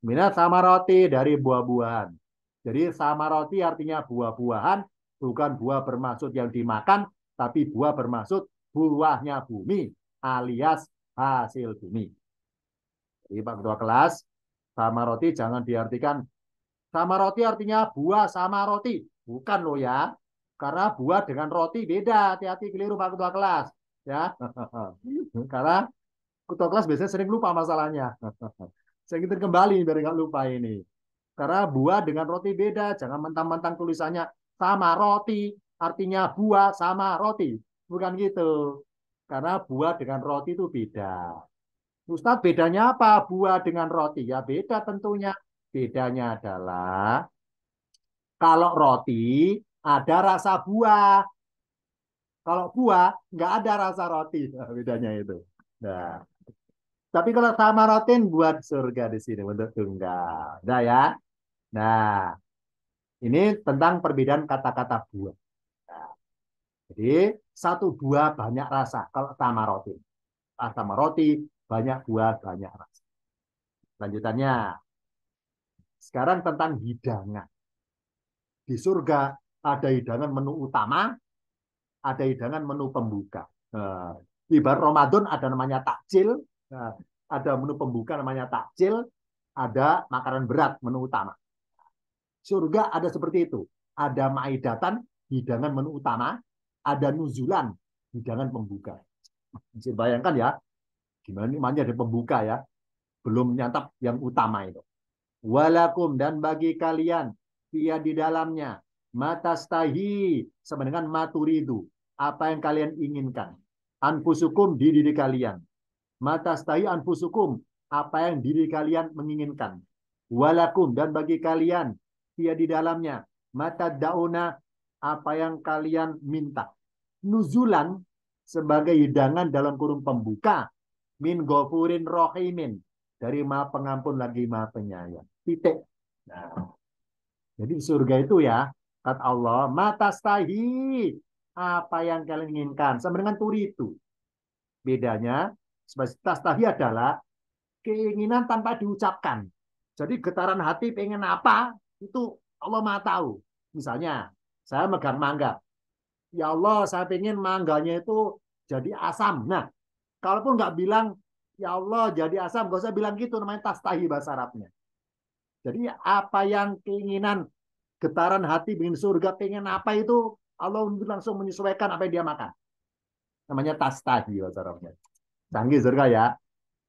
Minat samaroti dari buah-buahan. Jadi samaroti artinya buah-buahan, bukan buah bermaksud yang dimakan, tapi buah bermaksud buahnya bumi alias hasil bumi. Jadi Pak Ketua kelas, samaroti jangan diartikan sama roti artinya buah sama roti. Bukan loh ya. Karena buah dengan roti beda. Hati-hati keliru Pak Ketua kelas. Ya. Karena ketua kelas biasanya sering lupa masalahnya. Saya ingin kembali biar nggak lupa ini. Karena buah dengan roti beda. Jangan mentang-mentang tulisannya sama roti. Artinya buah sama roti. Bukan gitu. Karena buah dengan roti itu beda. Ustadz, bedanya apa buah dengan roti? Ya beda tentunya. Bedanya adalah kalau roti ada rasa buah. Kalau buah nggak ada rasa roti. Nah, bedanya itu. Nah, tapi kalau sama rotin buat surga di sini bentuk tunggal. Nah ya. Nah, ini tentang perbedaan kata-kata buah. Nah, jadi satu buah banyak rasa kalau sama roti. Sama roti banyak buah banyak rasa. Lanjutannya. Sekarang tentang hidangan. Di surga ada hidangan menu utama, ada hidangan menu pembuka. Nah, ibarat Ramadan ada namanya takjil, nah, ada menu pembuka namanya takjil, ada makanan berat menu utama. Surga ada seperti itu. Ada maidatan, hidangan menu utama, ada nuzulan, hidangan pembuka. Bisa bayangkan ya, gimana namanya ada pembuka ya, belum nyantap yang utama itu. Walakum dan bagi kalian ia di dalamnya matastahi sama dengan maturidu apa yang kalian inginkan anfusukum di diri kalian matastahi anfusukum apa yang diri kalian menginginkan walakum dan bagi kalian ia di dalamnya matadauna apa yang kalian minta nuzulan sebagai hidangan dalam kurung pembuka min gofurin rohimin dari maha pengampun lagi maha penyayang. Titik. Nah, jadi surga itu ya, kata Allah, matastahi apa yang kalian inginkan. Sama dengan turi itu. Bedanya, tastahi adalah keinginan tanpa diucapkan. Jadi getaran hati pengen apa, itu Allah maha tahu. Misalnya, saya megang mangga. Ya Allah, saya pengen mangganya itu jadi asam. Nah, kalaupun nggak bilang Ya Allah, jadi asam. Gak usah bilang gitu, namanya tastahi bahasa Arabnya. Jadi apa yang keinginan, getaran hati ingin surga, pengen apa itu, Allah langsung menyesuaikan apa yang dia makan. Namanya tastahi bahasa Arabnya. Canggih surga ya.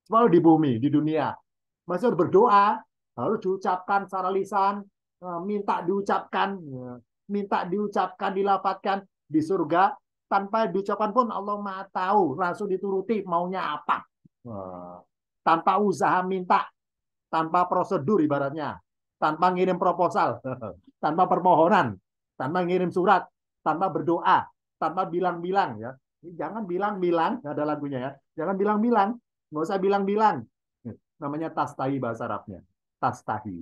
Selalu di bumi, di dunia. Masih harus berdoa, harus diucapkan secara lisan, minta diucapkan, minta diucapkan, dilafadzkan di surga, tanpa diucapkan pun Allah Maha tahu, langsung dituruti maunya apa. Tanpa usaha minta, tanpa prosedur ibaratnya, tanpa ngirim proposal, tanpa permohonan, tanpa ngirim surat, tanpa berdoa, tanpa bilang-bilang ya. Jangan bilang-bilang, ada lagunya ya. Jangan bilang-bilang, nggak usah bilang-bilang. Namanya tastahi bahasa Arabnya. Tastahi.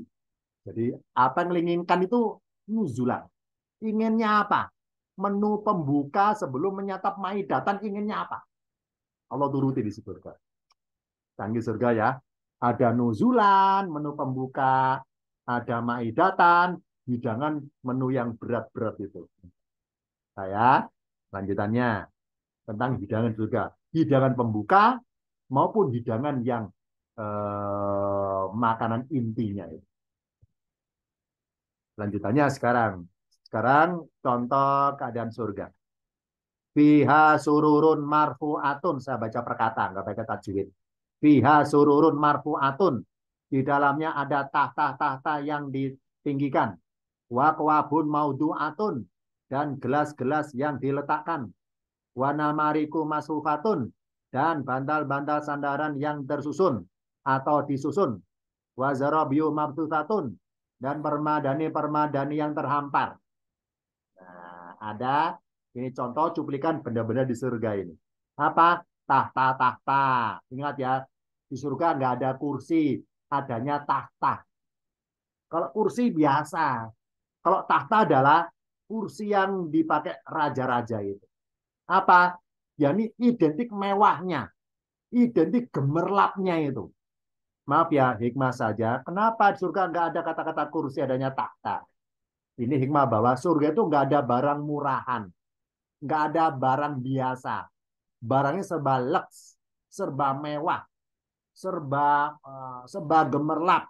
Jadi apa yang diinginkan itu nuzulan. Inginnya apa? Menu pembuka sebelum menyantap maidatan inginnya apa? Allah turuti di surga. Canggih surga ya. Ada nuzulan, menu pembuka, ada maidatan, hidangan menu yang berat-berat itu. Saya lanjutannya tentang hidangan surga. Hidangan pembuka maupun hidangan yang makanan intinya itu. Lanjutannya sekarang. Sekarang contoh keadaan surga. Fiha sururun marfu'atun. Saya baca perkataan, nggak baca tajwid. Fiha sururun marfu'atun. Di dalamnya ada tahta-tahta yang ditinggikan. Wa kwabun maudu'atun. Dan gelas-gelas yang diletakkan. Wa namariku masufatun. Dan bantal-bantal sandaran yang tersusun atau disusun. Wa zarabiyu mabtuthatun. Dan permadani-permadani yang terhampar. Nah, ada ini contoh cuplikan benda-benda di surga ini. Apa? Tahta-tahta. Ingat ya, di surga nggak ada kursi, adanya tahta. Kalau kursi biasa, kalau tahta adalah kursi yang dipakai raja-raja itu. Apa? Ya ini identik mewahnya, identik gemerlapnya itu. Maaf ya, hikmah saja. Kenapa di surga nggak ada kata-kata kursi, adanya tahta? Ini hikmah bahwa surga itu nggak ada barang murahan, nggak ada barang biasa. Barangnya serba lux, serba mewah, serba gemerlap.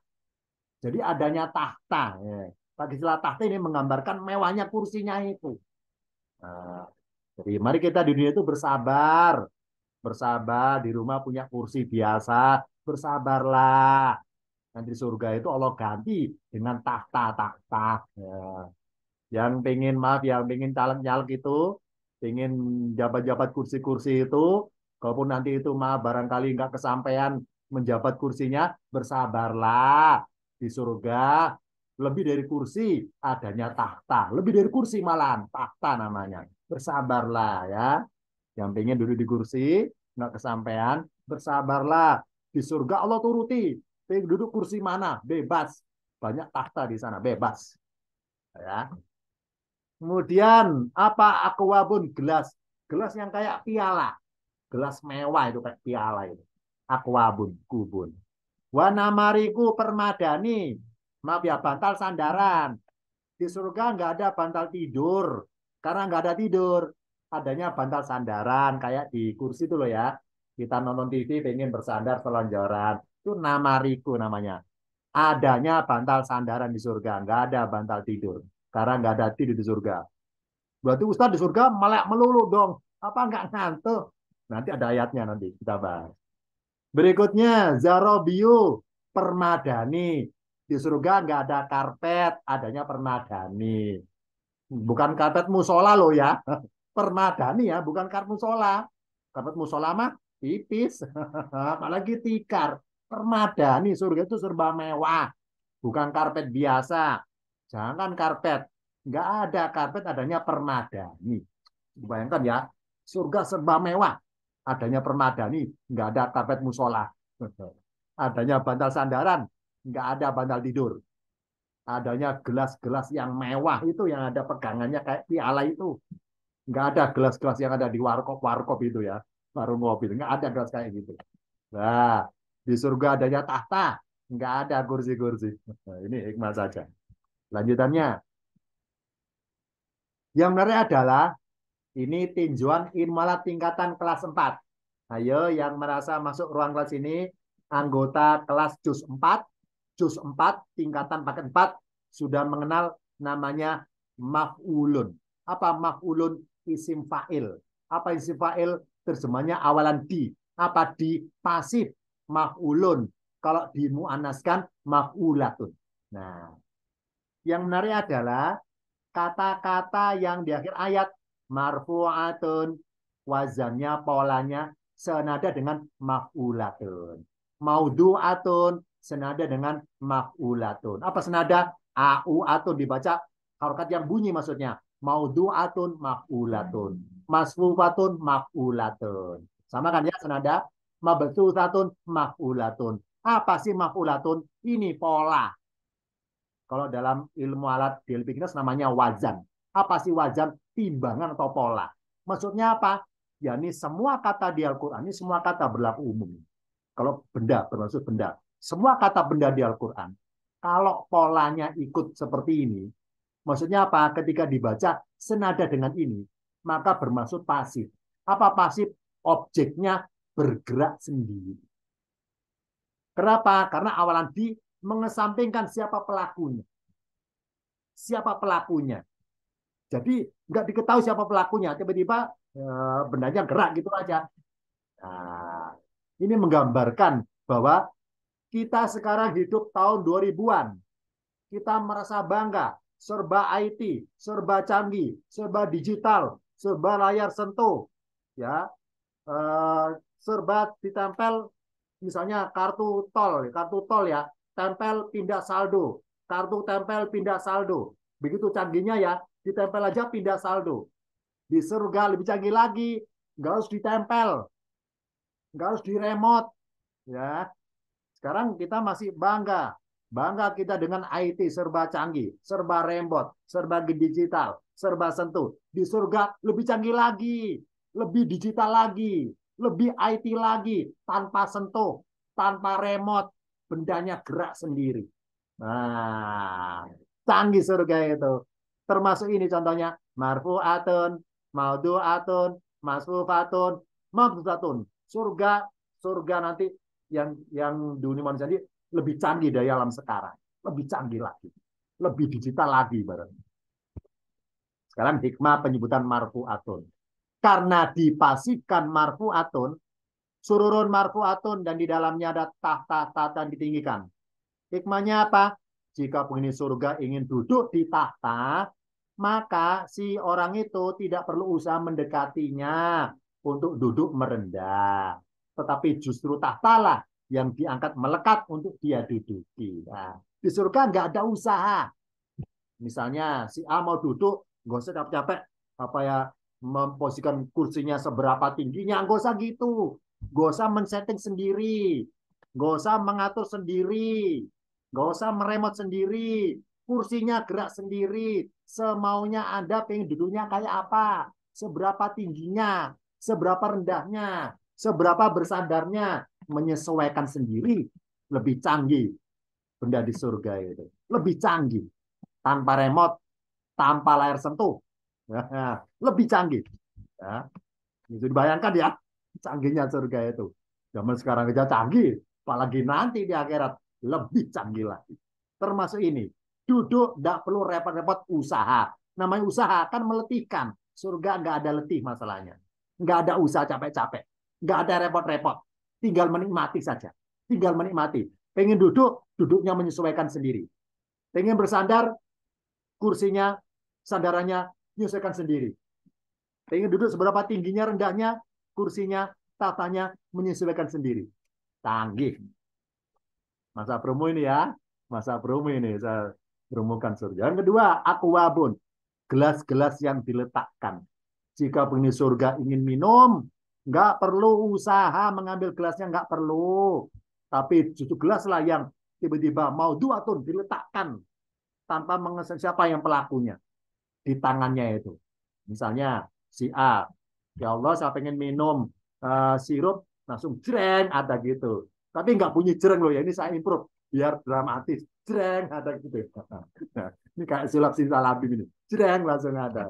Jadi adanya tahta. Ya. Pakai istilah tahta ini menggambarkan mewahnya kursinya itu. Nah, jadi mari kita di dunia itu bersabar, bersabar di rumah punya kursi biasa, bersabarlah. Nanti surga itu Allah ganti dengan tahta-tahta. Ya. Yang pengen maaf, yang pengen caleg-caleg itu, pengen jabat-jabat kursi-kursi itu, kalaupun nanti itu maaf barangkali nggak kesampaian menjabat kursinya, bersabarlah di surga. Lebih dari kursi, adanya tahta. Lebih dari kursi malahan, tahta namanya. Bersabarlah ya. Yang pengen duduk di kursi, nggak kesampaian, bersabarlah. Di surga Allah turuti. Pengen duduk kursi mana? Bebas. Banyak tahta di sana, bebas. Ya. Kemudian apa akwabun gelas, gelas yang kayak piala, gelas mewah itu kayak piala itu. Akwabun kubun. Wanamariku permadani, maaf ya bantal sandaran. Di surga nggak ada bantal tidur, karena nggak ada tidur. Adanya bantal sandaran kayak di kursi itu loh ya. Kita nonton TV pengen bersandar selonjoran. Itu namariku namanya. Adanya bantal sandaran di surga, nggak ada bantal tidur. Karena nggak ada tidur di surga. Berarti Ustadz di surga melek melulu dong. Apa nggak ngantuk? Nanti ada ayatnya nanti kita bahas. Berikutnya Zarobiu permadani. Di surga nggak ada karpet, adanya permadani. Bukan karpet musola loh ya. Permadani ya, bukan karpet musola. Karpet musola mah tipis, apalagi tikar. Permadani surga itu serba mewah, bukan karpet biasa. Jangan karpet, nggak ada karpet, adanya permadani. Bayangkan ya, surga serba mewah, adanya permadani, nggak ada karpet musola. Adanya bantal sandaran, nggak ada bantal tidur. Adanya gelas-gelas yang mewah itu yang ada pegangannya kayak piala itu. Nggak ada gelas-gelas yang ada di warkop-warkop itu ya. Warung mobil, nggak ada gelas kayak gitu. Nah, di surga adanya tahta, nggak ada kursi-kursi. Nah, ini hikmah saja. Lanjutannya, yang menarik adalah ini tinjauan ilmalah tingkatan kelas 4. Ayo yang merasa masuk ruang kelas ini, anggota kelas juz 4 tingkatan paket 4 sudah mengenal namanya maf'ulun. Apa maf'ulun? Isim fa'il. Apa isim fa'il? Terjemahnya awalan di. Apa di? Pasif. Maf'ulun. Kalau dimuannaskan maf'ulatun. Nah, yang menarik adalah kata-kata yang di akhir ayat marfu'atun, wazannya, polanya senada dengan maf'ulatun. Maudu'atun senada dengan maf'ulatun. Apa senada? A'u'atun dibaca harokat yang bunyi maksudnya. Maudu'atun maf'ulatun. Masfufatun maf'ulatun. Sama kan ya senada? Mabsutatun maf'ulatun. Apa sih maf'ulatun? Ini pola. Kalau dalam ilmu alat dialektika namanya wazan. Apa sih wazan? Timbangan atau pola. Maksudnya apa? Ya ini semua kata di Al-Quran, ini semua kata berlaku umum. Kalau benda, bermaksud benda. Semua kata benda di Al-Quran. Kalau polanya ikut seperti ini, maksudnya apa? Ketika dibaca senada dengan ini, maka bermaksud pasif. Apa pasif? Objeknya bergerak sendiri. Kenapa? Karena awalan di mengesampingkan siapa pelakunya. Siapa pelakunya. Jadi nggak diketahui siapa pelakunya. Tiba-tiba bendanya gerak gitu aja. Nah, ini menggambarkan bahwa kita sekarang hidup tahun 2000-an. Kita merasa bangga. Serba IT, serba canggih, serba digital, serba layar sentuh. Ya, serba ditempel misalnya kartu tol ya, tempel pindah saldo, kartu tempel pindah saldo. Begitu canggihnya ya, ditempel aja pindah saldo. Di surga lebih canggih lagi, nggak harus ditempel, nggak harus di remote. Ya, sekarang kita masih bangga. Bangga kita dengan IT serba canggih, serba remote, serba digital, serba sentuh. Di surga lebih canggih lagi, lebih digital lagi, lebih IT lagi, tanpa sentuh, tanpa remote, bendanya gerak sendiri. Nah, canggih surga itu. Termasuk ini contohnya, marfu'atun, maudu'atun, masfufatun, mabsutatun. Surga, surga nanti yang dunia manusia ini lebih canggih dari alam sekarang, lebih canggih lagi, lebih digital lagi barang. Sekarang hikmah penyebutan marfu'atun. Karena dipasifkan marfu'atun, sururun marfu'atun dan di dalamnya ada tahta ditinggikan. Hikmahnya apa? Jika penghuni surga ingin duduk di tahta, maka si orang itu tidak perlu usaha mendekatinya untuk duduk merendah. Tetapi justru tahtalah yang diangkat melekat untuk dia duduki. Nah, di surga nggak ada usaha. Misalnya si A mau duduk, nggak usah capek-capek apa ya memposisikan kursinya seberapa tingginya, nggak usah gitu. Nggak usah men-setting sendiri, nggak usah mengatur sendiri, nggak usah meremot sendiri. Kursinya gerak sendiri, semaunya Anda pengen duduknya kayak apa, seberapa tingginya, seberapa rendahnya, seberapa bersandarnya, menyesuaikan sendiri. Lebih canggih benda di surga itu, lebih canggih, tanpa remote, tanpa layar sentuh. Lebih canggih. Ya. Itu dibayangkan ya, canggihnya surga itu. Zaman sekarang aja canggih, apalagi nanti di akhirat lebih canggih lagi. Termasuk ini, duduk tidak perlu repot-repot usaha. Namanya usaha kan meletihkan. Surga nggak ada letih masalahnya. Nggak ada usaha capek-capek. Nggak ada repot-repot. Tinggal menikmati saja. Tinggal menikmati. Pengen duduk, duduknya menyesuaikan sendiri. Pengen bersandar, kursinya, sandarannya menyesuaikan sendiri. Pengen duduk seberapa tingginya, rendahnya, kursinya, tatanya menyesuaikan sendiri. Canggih. Masa promo ini ya. Masa promo ini. Saya promokan surga. Yang kedua, aquabun. Gelas-gelas yang diletakkan. Jika penghuni surga ingin minum, nggak perlu usaha mengambil gelasnya, nggak perlu. Tapi justru gelas lah yang tiba-tiba mau duatun diletakkan tanpa mengesan siapa yang pelakunya di tangannya itu. Misalnya si A, ya Allah saya pengen minum sirup, langsung jreng ada gitu. Tapi nggak bunyi jreng loh ya, ini saya improve biar dramatis. Jreng ada gitu. Nah, ini kayak sulap simsalabim ini. Jreng langsung ada.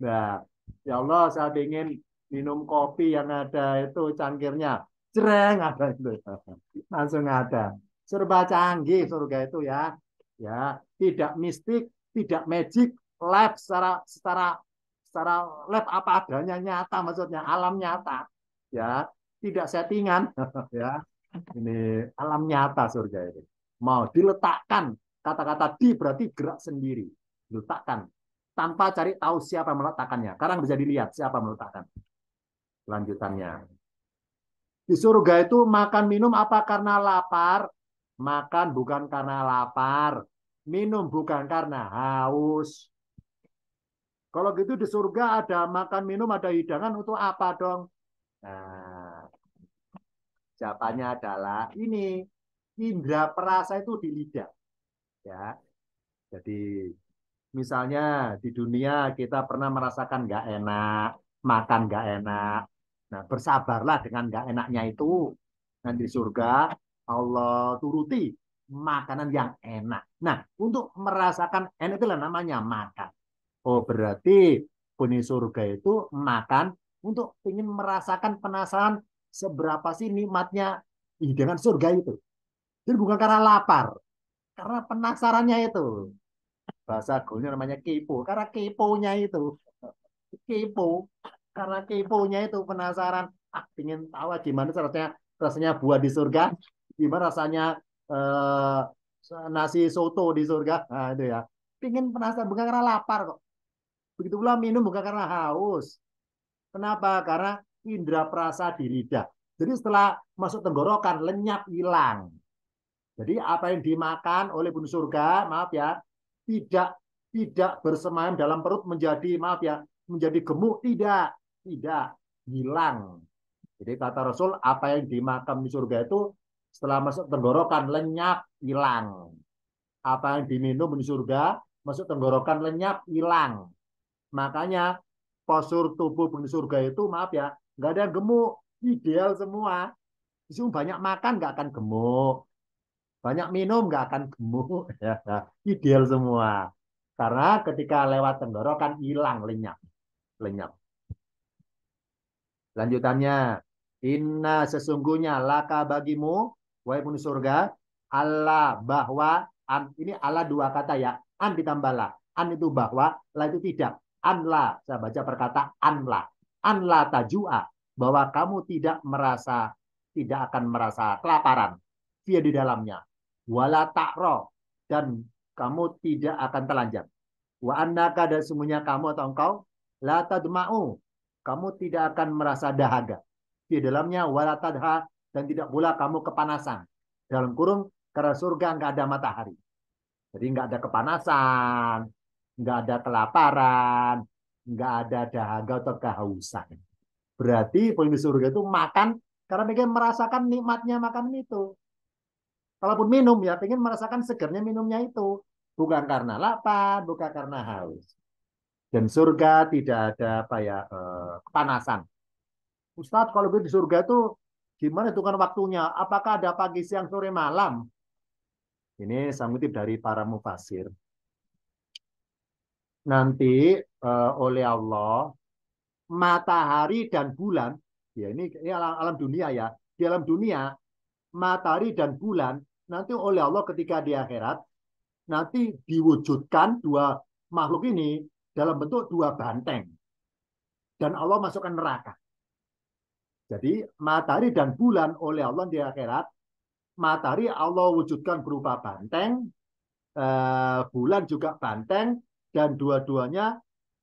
Nah, ya Allah saya pengen minum kopi yang ada itu cangkirnya, jreng ada itu, langsung ada. Serba canggih surga itu ya, ya tidak mistik, tidak magic, lab secara secara lab apa adanya nyata maksudnya alam nyata, ya tidak settingan, ya ini alam nyata surga itu. Mau diletakkan kata-kata di berarti gerak sendiri, diletakkan tanpa cari tahu siapa meletakkannya. Sekarang bisa dilihat siapa meletakkan. Lanjutannya. Di surga itu makan minum apa karena lapar? Makan bukan karena lapar. Minum bukan karena haus. Kalau gitu di surga ada makan minum, ada hidangan untuk apa dong? Nah, jawabannya adalah ini. Indra perasa itu di lidah. Ya, jadi misalnya di dunia kita pernah merasakan nggak enak, makan nggak enak. Nah, bersabarlah dengan nggak enaknya itu. Nanti surga Allah turuti makanan yang enak. Nah, untuk merasakan enak itulah namanya makan. Oh, berarti penghuni surga itu makan untuk ingin merasakan penasaran seberapa sih nikmatnya hidangan surga itu. Jadi bukan karena lapar, karena penasarannya itu. Bahasa gaulnya namanya kepo, karena keponya itu. Kepo, karena keponya itu penasaran. Ah, ingin tahu gimana rasanya buah di surga, gimana rasanya eh, nasi soto di surga. Nah, itu ya. Pingin penasaran bukan karena lapar kok. Begitu pula minum bukan karena haus. Kenapa? Karena indera perasa di lidah. Jadi setelah masuk tenggorokan lenyap hilang. Jadi apa yang dimakan oleh penghuni surga, maaf ya, tidak tidak bersemayam dalam perut menjadi maaf ya, menjadi gemuk, tidak hilang. Jadi kata Rasul, apa yang dimakan di surga itu setelah masuk tenggorokan lenyap hilang. Apa yang diminum di surga masuk tenggorokan lenyap hilang. Makanya postur tubuh di surga itu maaf ya, nggak ada yang gemuk, ideal semua. Justru banyak makan nggak akan gemuk, banyak minum nggak akan gemuk, ya, ideal semua. Karena ketika lewat tenggorokan hilang lenyap, lenyap. Lanjutannya, inna sesungguhnya laka bagimu, wahai penghuni surga, Allah bahwa an ini Allah dua kata ya, an ditambahlah, an itu bahwa, lah itu tidak, anla, saya baca perkata anla tajua, bahwa kamu tidak akan merasa kelaparan, dia di dalamnya, wala ta'ro, dan kamu tidak akan telanjang, wa annaka dan semuanya kamu atau engkau, la tadma'u, kamu tidak akan merasa dahaga. Di dalamnya walatadha dan tidak pula kamu kepanasan. Dalam kurung karena surga nggak ada matahari. Jadi nggak ada kepanasan, nggak ada kelaparan, nggak ada dahaga atau kehausan. Berarti penghuni surga itu makan karena pengen merasakan nikmatnya makan itu. Kalaupun minum ya pengen merasakan segernya minumnya itu. Bukan karena lapar, bukan karena haus. Dan surga tidak ada apa ya kepanasan. Ustadz, kalau di surga itu gimana itu kan waktunya? Apakah ada pagi, siang, sore, malam? Ini saya ngutip dari para mufasir. Nanti oleh Allah matahari dan bulan, ya ini alam dunia ya. Di alam dunia matahari dan bulan nanti oleh Allah ketika di akhirat nanti diwujudkan dua makhluk ini dalam bentuk dua banteng dan Allah masukkan neraka. Jadi matahari dan bulan oleh Allah di akhirat, matahari Allah wujudkan berupa banteng, bulan juga banteng, dan dua-duanya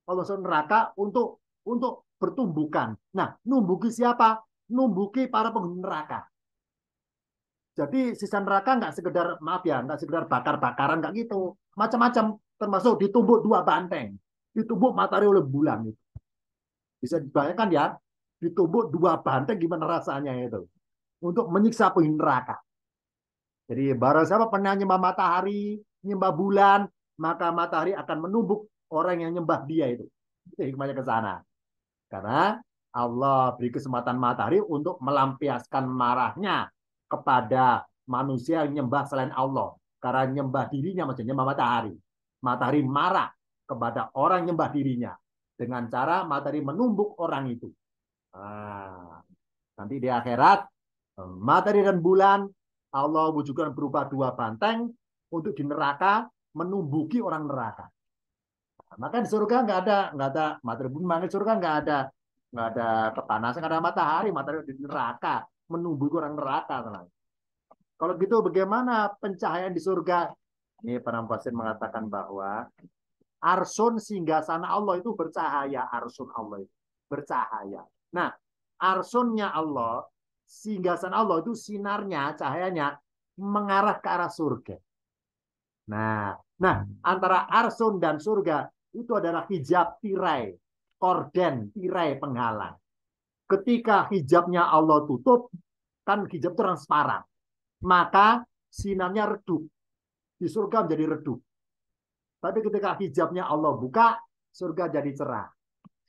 Allah masukkan neraka untuk bertumbukan. Nah, numbuki siapa? Numbuki para penghuni neraka. Jadi sisa neraka nggak sekedar maaf ya, nggak sekedar bakar-bakaran nggak gitu, macam-macam, termasuk ditumbuk dua banteng, ditumbuk matahari oleh bulan itu. Bisa dibayangkan ya, ditumbuk dua banteng gimana rasanya itu untuk menyiksa penghuni neraka. Jadi barang siapa pernah nyembah matahari, nyembah bulan, maka matahari akan menumbuk orang yang nyembah dia itu. Itu hikmahnya ke sana. Karena Allah beri kesempatan matahari untuk melampiaskan marahnya kepada manusia yang nyembah selain Allah. Karena nyembah dirinya maksudnya nyembah matahari. Matahari marah kepada orang nyembah dirinya. Dengan cara matahari menumbuk orang itu. Nah, nanti di akhirat matahari dan bulan Allah wujudkan berupa dua banteng untuk di neraka menumbuki orang neraka. Nah, maka di surga nggak ada matahari bulan, di surga nggak ada kepanasan, nggak ada matahari, matahari di neraka menumbuki orang neraka. Tenang. Kalau gitu bagaimana pencahayaan di surga? Ini para mufassir mengatakan bahwa arsun singgasana Allah itu bercahaya, arsun Allah itu bercahaya. Nah, arsunnya Allah, singgasana Allah itu sinarnya, cahayanya mengarah ke arah surga. Nah, antara arsun dan surga itu adalah hijab tirai, korden, tirai penghalang. Ketika hijabnya Allah tutup, kan hijab transparan, maka sinarnya redup. Di surga menjadi redup. Tapi ketika hijabnya Allah buka, surga jadi cerah.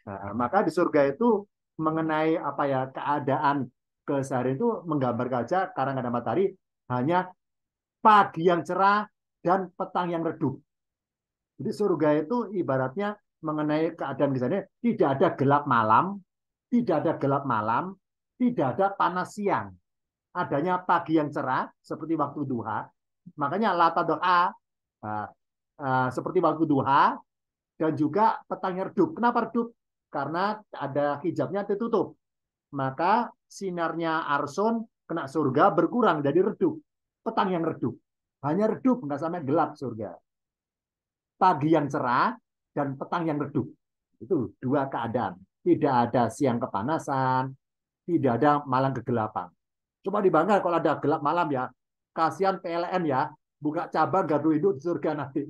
Nah, maka di surga itu mengenai apa ya keadaan keseharian itu menggambar aja karena nggak ada matahari, hanya pagi yang cerah dan petang yang redup. Jadi surga itu ibaratnya mengenai keadaan di sana tidak ada gelap malam, tidak ada gelap malam, tidak ada panas siang. Adanya pagi yang cerah seperti waktu duha. Makanya lata doa seperti waktu duha dan juga petangnya redup. Kenapa redup? Karena ada hijabnya tertutup. Maka sinarnya arson kena surga berkurang jadi redup. Petang yang redup. Hanya redup, nggak sampai gelap surga. Pagi yang cerah dan petang yang redup. Itu dua keadaan. Tidak ada siang kepanasan, tidak ada malam kegelapan. Coba dibangga kalau ada gelap malam ya. Kasihan PLN ya, buka cabang gardu induk di surga nanti.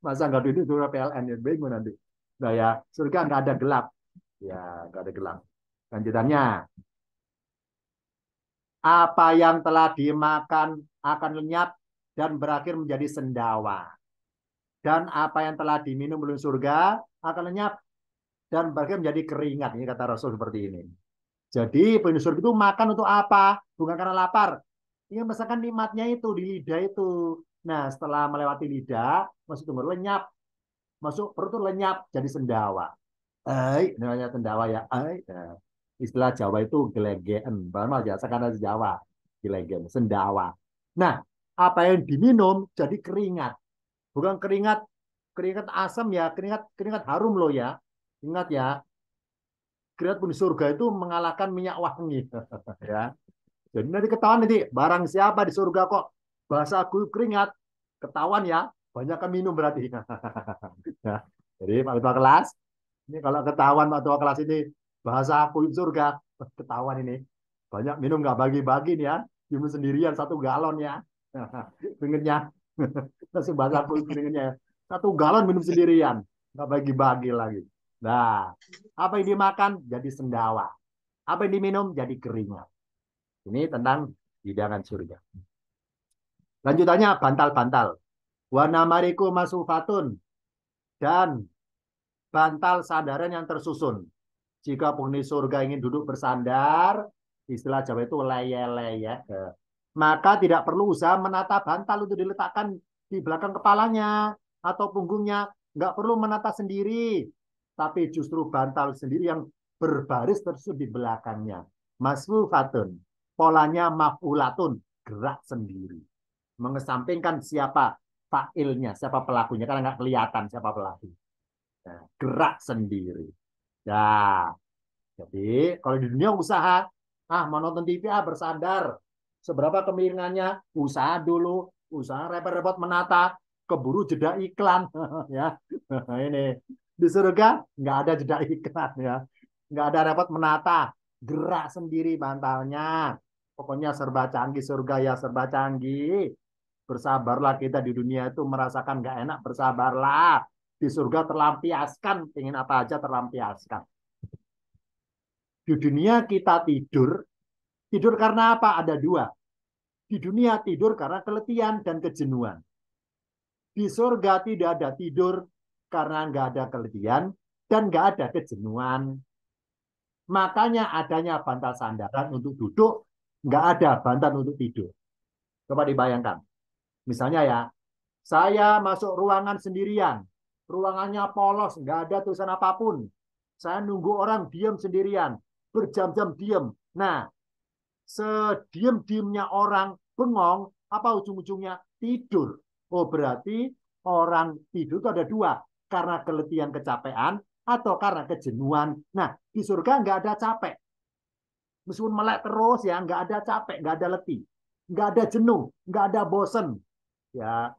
Masa gardu induk surga PLN ya bingung nanti. Nah ya, surga nggak ada gelap. Ya, nggak ada gelap. Lanjutannya, apa yang telah dimakan akan lenyap dan berakhir menjadi sendawa. Dan apa yang telah diminum oleh surga akan lenyap dan berakhir menjadi keringat. Ini kata Rasul seperti ini. Jadi penduduk surga itu makan untuk apa? Bukan karena lapar. Ini misalkan nikmatnya itu di lidah itu. Nah, setelah melewati lidah, masuk tenggorok lenyap, masuk perut itu lenyap jadi sendawa. Namanya sendawa ya. Nah, istilah Jawa itu gelegen. Bahkan aja sekarang Jawa gelegen, sendawa. Nah, apa yang diminum jadi keringat. Bukan keringat keringat asam ya, keringat harum loh ya. Ingat ya, keringat pun di surga itu mengalahkan minyak wangi. Ya. Jadi nanti ketahuan nanti barang siapa di surga kok bahasa aku keringat, ketahuan ya, banyak kan minum berarti. Nah, jadi Pak Ketua kelas, ini kalau ketahuan Pak Ketua kelas ini bahasa aku di surga, ketahuan ini. Banyak minum nggak bagi-bagi nih ya, minum sendirian 1 galon ya. Keringetnya, langsung bahasa aku keringetnya. 1 galon minum sendirian, nggak bagi-bagi lagi. Nah, apa yang dimakan jadi sendawa. Apa yang diminum jadi keringat. Ini tentang hidangan surga. Lanjutannya bantal-bantal. Wana mariku masufatun dan bantal sandaran yang tersusun. Jika penghuni surga ingin duduk bersandar, istilah Jawa itu leye-leye, maka tidak perlu usaha menata bantal untuk diletakkan di belakang kepalanya atau punggungnya. Nggak perlu menata sendiri, tapi justru bantal sendiri yang berbaris tersusun di belakangnya. Masfufatun. Polanya mafulatun, gerak sendiri. Mengesampingkan siapa fa'ilnya, siapa pelakunya, karena nggak kelihatan siapa pelaku. Nah, gerak sendiri. Ya, jadi kalau di dunia usaha, mau nonton TV bersandar. Seberapa kemiringannya? Usaha dulu, usaha repot-repot menata, keburu jeda iklan. Ya, ini di surga nggak ada jeda iklan ya, nggak ada repot menata, gerak sendiri bantalnya. Pokoknya serba canggih, surga ya serba canggih. Bersabarlah kita di dunia itu merasakan nggak enak, bersabarlah. Di surga terlampiaskan, ingin apa aja terlampiaskan. Di dunia kita tidur, tidur karena apa? Ada dua. Di dunia tidur karena keletihan dan kejenuhan. Di surga tidak ada tidur karena nggak ada keletihan dan nggak ada kejenuhan. Makanya adanya bantal sandaran untuk duduk, nggak ada bantal untuk tidur. Coba dibayangkan. Misalnya ya, saya masuk ruangan sendirian. Ruangannya polos, nggak ada tulisan apapun. Saya nunggu orang diam sendirian. berjam-jam diam. Nah, sediam-diamnya orang bengong, apa ujung-ujungnya? Tidur. Oh, berarti orang tidur itu ada dua. Karena keletihan kecapean atau karena kejenuhan. Nah, di surga nggak ada capek. Meskipun melek terus ya, nggak ada capek, nggak ada letih. Nggak ada jenuh, nggak ada bosen. Ya,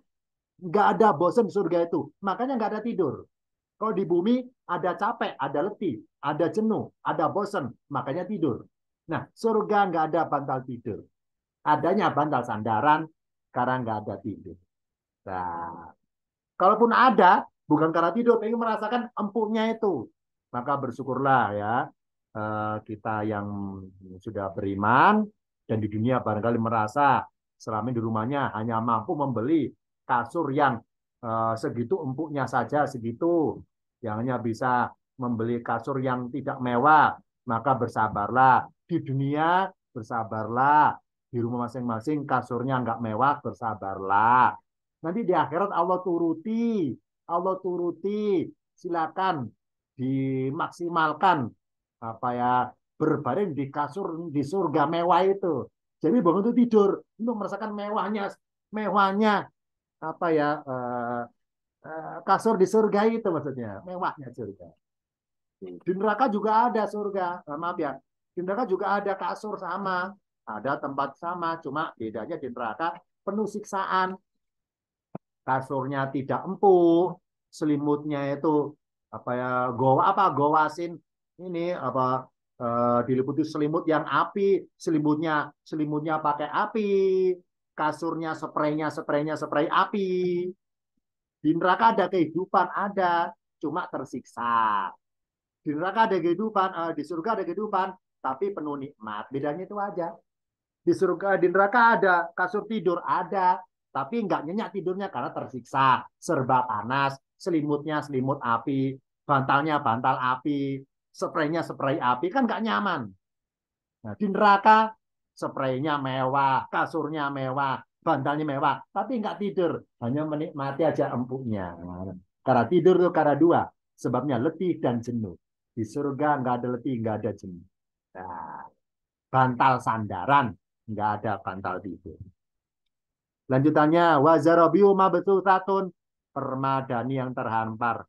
nggak ada bosen di surga itu. Makanya nggak ada tidur. Kalau di bumi ada capek, ada letih, ada jenuh, ada bosen. Makanya tidur. Nah, surga nggak ada bantal tidur. Adanya bantal sandaran karena nggak ada tidur. Nah, kalaupun ada, bukan karena tidur, pengen merasakan empuknya itu. Maka bersyukurlah ya kita yang sudah beriman dan di dunia barangkali merasa selama di rumahnya hanya mampu membeli kasur yang segitu empuknya saja segitu, yang hanya bisa membeli kasur yang tidak mewah, maka bersabarlah di dunia, bersabarlah di rumah masing-masing kasurnya nggak mewah, bersabarlah. Nanti di akhirat Allah turuti, silakan dimaksimalkan apa ya berbaring di kasur di surga mewah itu. Jadi bangun itu tidur untuk merasakan mewahnya apa ya kasur di surga itu maksudnya mewahnya surga. Di neraka juga ada surga, maaf ya. Di neraka juga ada kasur sama, ada tempat sama, cuma bedanya di neraka penuh siksaan. Kasurnya tidak empuk, selimutnya itu apa ya gowasin ini apa diliputi selimut yang api, selimutnya pakai api, kasurnya spraynya api. Di neraka ada kehidupan ada, cuma tersiksa. Di neraka ada kehidupan, di surga ada kehidupan, tapi penuh nikmat. Bedanya itu aja. Di surga, di neraka ada kasur tidur ada, tapi nggak nyenyak tidurnya karena tersiksa, serba panas, selimutnya selimut api, bantalnya bantal api, spraynya spray api kan nggak nyaman. Nah, di neraka spraynya mewah, kasurnya mewah, bantalnya mewah, tapi nggak tidur, hanya menikmati aja empuknya. Nah, karena tidur itu karena dua, sebabnya letih dan jenuh. Di surga nggak ada letih, nggak ada jenuh. Nah, bantal sandaran, nggak ada bantal tidur. Lanjutannya, wazarabiu mabthutsatun, permadani yang terhampar.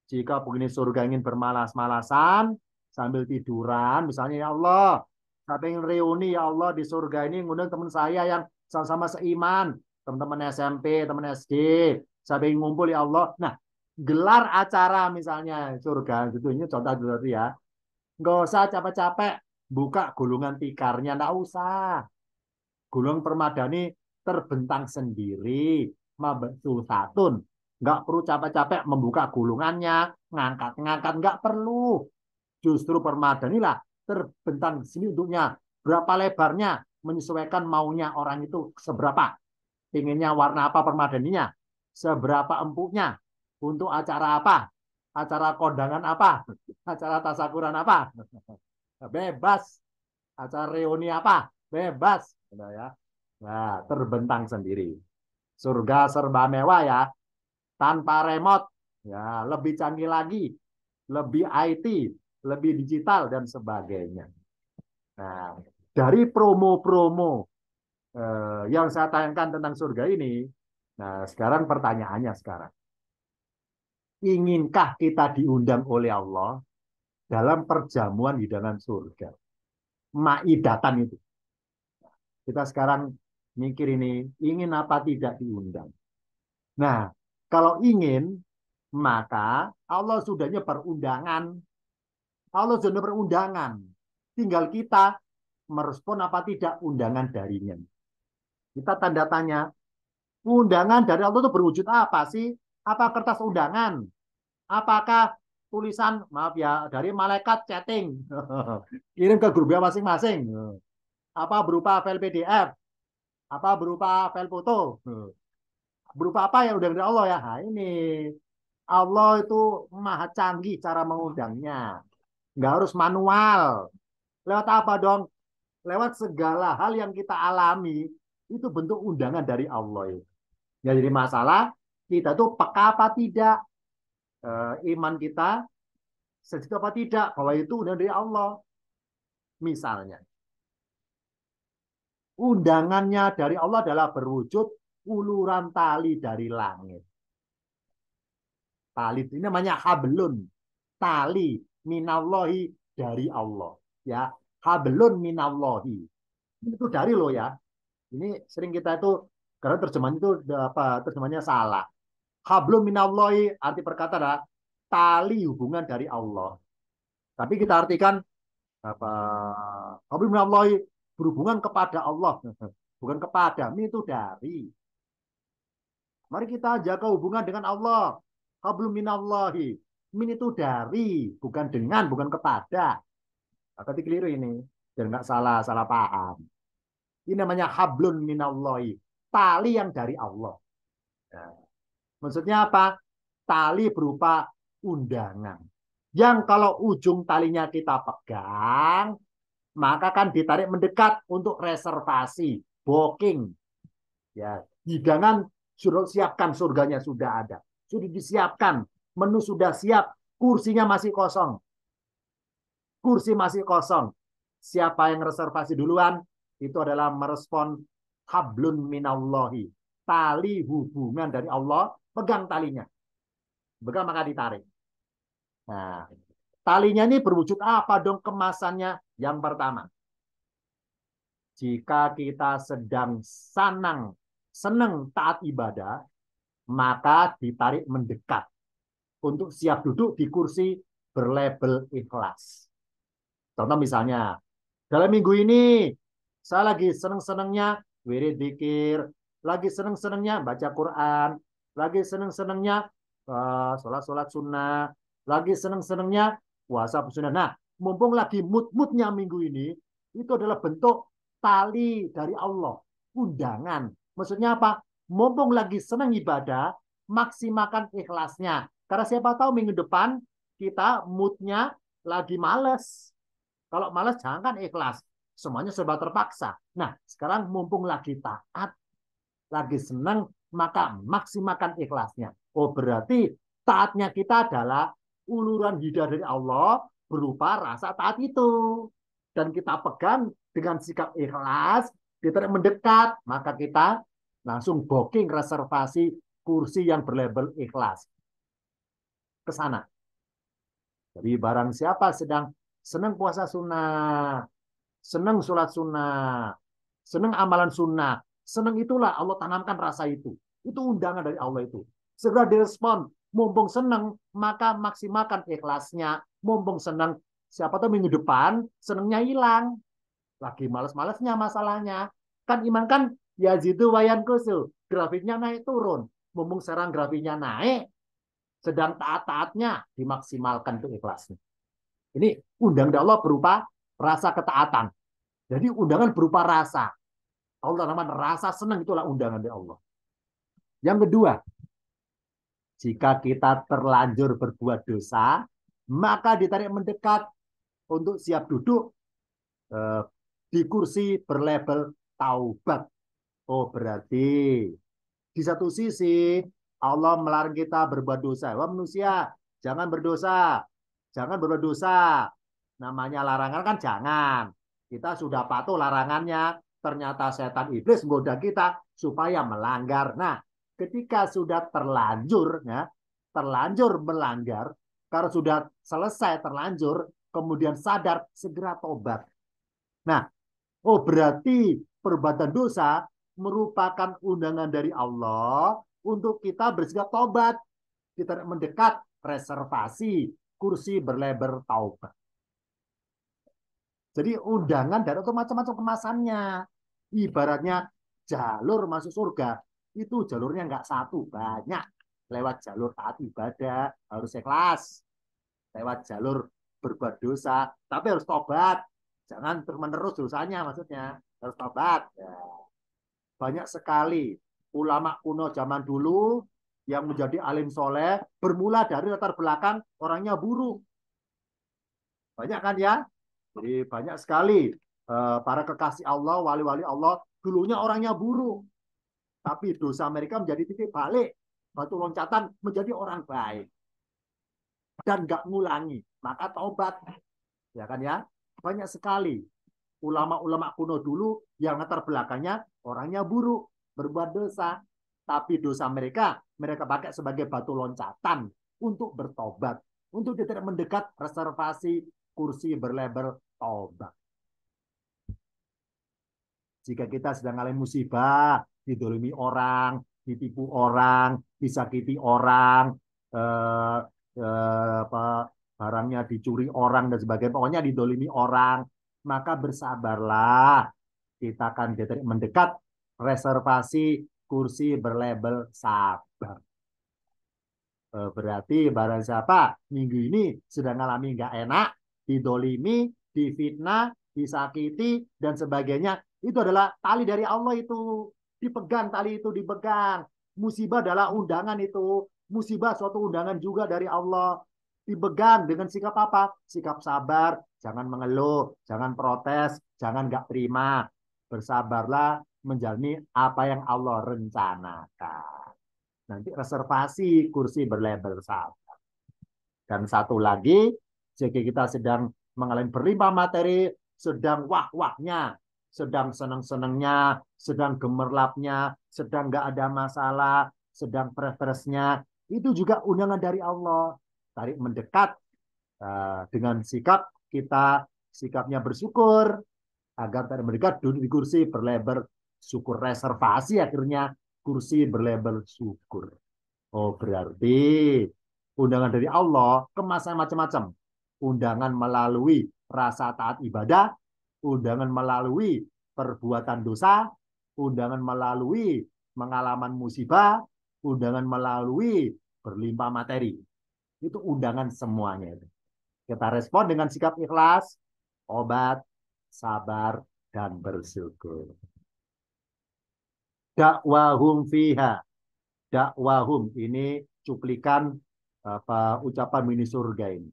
Jika begini surga ingin bermalas-malasan sambil tiduran, misalnya ya Allah, saya pengen reuni ya Allah di surga ini ngundang teman saya yang sama-sama seiman, teman-teman SMP, teman SD, saya pengen ngumpul ya Allah. Nah, gelar acara misalnya surga, gitu ini contoh ya, nggak usah capek-capek buka gulungan tikarnya, nggak usah. Gulung permadani terbentang sendiri, mabthutsatun. Nggak perlu capek-capek membuka gulungannya, ngangkat-ngangkat, nggak perlu. Justru permadani lah terbentang di sini untuknya. Berapa lebarnya, menyesuaikan maunya orang itu seberapa. Inginnya warna apa permadaninya, seberapa empuknya, untuk acara apa, acara kondangan apa, acara tasakuran apa, bebas, acara reuni apa, bebas. Ya. Nah, terbentang sendiri. Surga serba mewah ya, tanpa remote, ya lebih canggih lagi, lebih IT, lebih digital dan sebagainya. Nah, dari promo-promo yang saya tayangkan tentang surga ini, nah sekarang pertanyaannya sekarang, inginkah kita diundang oleh Allah dalam perjamuan hidangan surga? Maidatan itu. Kita sekarang mikir ini, ingin apa tidak diundang. Nah, kalau ingin, maka Allah sudah nyebar undangan. Allah sudah nyebar undangan. Tinggal kita merespon apa tidak undangan darinya. Kita tanda tanya, undangan dari Allah itu berwujud apa sih? Apa kertas undangan? Apakah tulisan, maaf ya, dari malaikat chatting? Kirim ke grupnya masing-masing. Apa berupa file PDF? Apa berupa file foto? Berupa apa yang udah dari Allah ya? Nah, ini Allah itu maha canggih cara mengundangnya. Nggak harus manual. Lewat apa dong? Lewat segala hal yang kita alami, itu bentuk undangan dari Allah. Ya, jadi masalah, kita tuh peka apa tidak? Iman kita segitu apa tidak? Bahwa itu undangan dari Allah. Misalnya, undangannya dari Allah adalah berwujud uluran tali dari langit. Tali ini namanya hablun. Tali minallahi dari Allah. Ya, hablun minallahi. Itu dari lo ya. Ini sering kita itu karena terjemahan itu apa terjemahannya salah. Hablum minallahi arti perkata adalah tali hubungan dari Allah. Tapi kita artikan apa hablum minallahi berhubungan kepada Allah, bukan kepada, itu dari. Mari kita jaga hubungan dengan Allah. Hablum minallahi. Min itu dari, bukan dengan, bukan kepada. Berarti keliru ini. Dan nggak salah, salah paham. Ini namanya hablun minallahi. Tali yang dari Allah. Nah, maksudnya apa? Tali berupa undangan. Yang kalau ujung talinya kita pegang, maka kan ditarik mendekat untuk reservasi, booking. Ya, hidangan sudah siapkan, surganya sudah ada. Sudah disiapkan, menu sudah siap, kursinya masih kosong. Kursi masih kosong. Siapa yang reservasi duluan, itu adalah merespon hablun minallahi. Tali hubungan dari Allah, pegang talinya. Pegang maka ditarik. Nah, talinya ini berwujud apa dong kemasannya? Yang pertama, jika kita sedang senang taat ibadah, maka ditarik mendekat untuk siap duduk di kursi berlabel ikhlas. Contoh misalnya, dalam minggu ini saya lagi seneng-senengnya wirid dzikir, lagi seneng-senengnya baca Quran, lagi seneng-senengnya sholat sunnah, lagi seneng-senengnya puasa sunnah. Nah, mumpung lagi mood-moodnya minggu ini, itu adalah bentuk tali dari Allah, undangan. Maksudnya apa? Mumpung lagi seneng ibadah, maksimalkan ikhlasnya. Karena siapa tahu minggu depan kita moodnya lagi males. Kalau malas jangan ikhlas. Semuanya serba terpaksa. Nah, sekarang mumpung lagi taat, lagi senang, maka maksimalkan ikhlasnya. Oh, berarti taatnya kita adalah uluran hidayah dari Allah berupa rasa taat itu. Dan kita pegang dengan sikap ikhlas, kita mendekat, maka kita langsung booking reservasi kursi yang berlabel ikhlas. Ke sana. Jadi barang siapa sedang senang puasa sunnah, senang sholat sunnah, senang amalan sunnah, senang itulah Allah tanamkan rasa itu. Itu undangan dari Allah itu. Segera direspon, mumpung senang, maka maksimalkan ikhlasnya. Mumpung senang, siapa tahu minggu depan senangnya hilang. Lagi males-malesnya masalahnya. Kan iman kan yazidu wayan kusu. Grafiknya naik turun. Mumpung sekarang grafiknya naik, sedang taat-taatnya dimaksimalkan itu ikhlasnya. Ini undangan dari Allah berupa rasa ketaatan. Jadi undangan berupa rasa. Allah namanya rasa senang itulah undangan dari Allah. Yang kedua, jika kita terlanjur berbuat dosa, maka ditarik mendekat untuk siap duduk di kursi berlabel taubat. Oh, berarti di satu sisi Allah melarang kita berbuat dosa. Wah manusia, jangan berdosa. Jangan berbuat dosa. Namanya larangan kan jangan. Kita sudah patuh larangannya. Ternyata setan iblis menggoda kita supaya melanggar. Nah, ketika sudah terlanjur, ya, terlanjur melanggar, karena sudah selesai terlanjur, kemudian sadar, segera tobat. Nah, oh berarti perbuatan dosa merupakan undangan dari Allah untuk kita bersikap tobat. Kita mendekat reservasi kursi berlebar taubat. Jadi undangan dari itu macam-macam kemasannya. Ibaratnya jalur masuk surga itu jalurnya nggak satu, banyak. Lewat jalur taat ibadah harus ikhlas. Lewat jalur berbuat dosa, tapi harus tobat. Jangan terus-menerus dosanya maksudnya. Harus tobat. Ya. Banyak sekali ulama kuno zaman dulu yang menjadi alim soleh bermula dari latar belakang orangnya buruk. Banyak kan ya? Jadi banyak sekali para kekasih Allah, wali-wali Allah, dulunya orangnya buruk. Tapi dosa mereka menjadi titik balik. Batu loncatan menjadi orang baik. Dan nggak ngulangi. Maka taubat. Ya kan ya? Banyak sekali ulama-ulama kuno dulu yang latar belakangnya orangnya buruk, berbuat dosa. Tapi dosa mereka pakai sebagai batu loncatan untuk bertobat, untuk tidak mendekat reservasi kursi berlabel tobat. Jika kita sedang ngalamin musibah, didolimi orang, ditipu orang, disakiti orang, barangnya dicuri orang dan sebagainya, pokoknya didolimi orang, maka bersabarlah. Kita akan mendekat reservasi kursi berlabel sabar. Berarti barang siapa minggu ini sedang mengalami nggak enak, didolimi, difitnah, disakiti, dan sebagainya, itu adalah tali dari Allah itu. Dipegang, tali itu dipegang. Musibah adalah undangan itu. Musibah suatu undangan juga dari Allah. Dipegang dengan sikap apa? Sikap sabar, jangan mengeluh, jangan protes, jangan nggak terima. Bersabarlah menjalani apa yang Allah rencanakan. Nanti reservasi kursi berlabel sabar. Dan satu lagi, jika kita sedang mengalami berlimpah materi, sedang wah-wahnya, sedang senang-senangnya, sedang gemerlapnya, sedang nggak ada masalah, sedang fresh-freshnya, itu juga undangan dari Allah. Tarik mendekat dengan sikap kita, sikapnya bersyukur, agar tarik mendekat duduk di kursi berlabel syukur, reservasi akhirnya kursi berlabel syukur. Oh, berarti undangan dari Allah kemasnya macam-macam. Undangan melalui rasa taat ibadah, undangan melalui perbuatan dosa, undangan melalui pengalaman musibah, undangan melalui berlimpah materi. Itu undangan semuanya. Kita respon dengan sikap ikhlas, obat, sabar, dan bersyukur. Dakwahum fiha. Dakwahum ini cuplikan ucapan mini surga ini.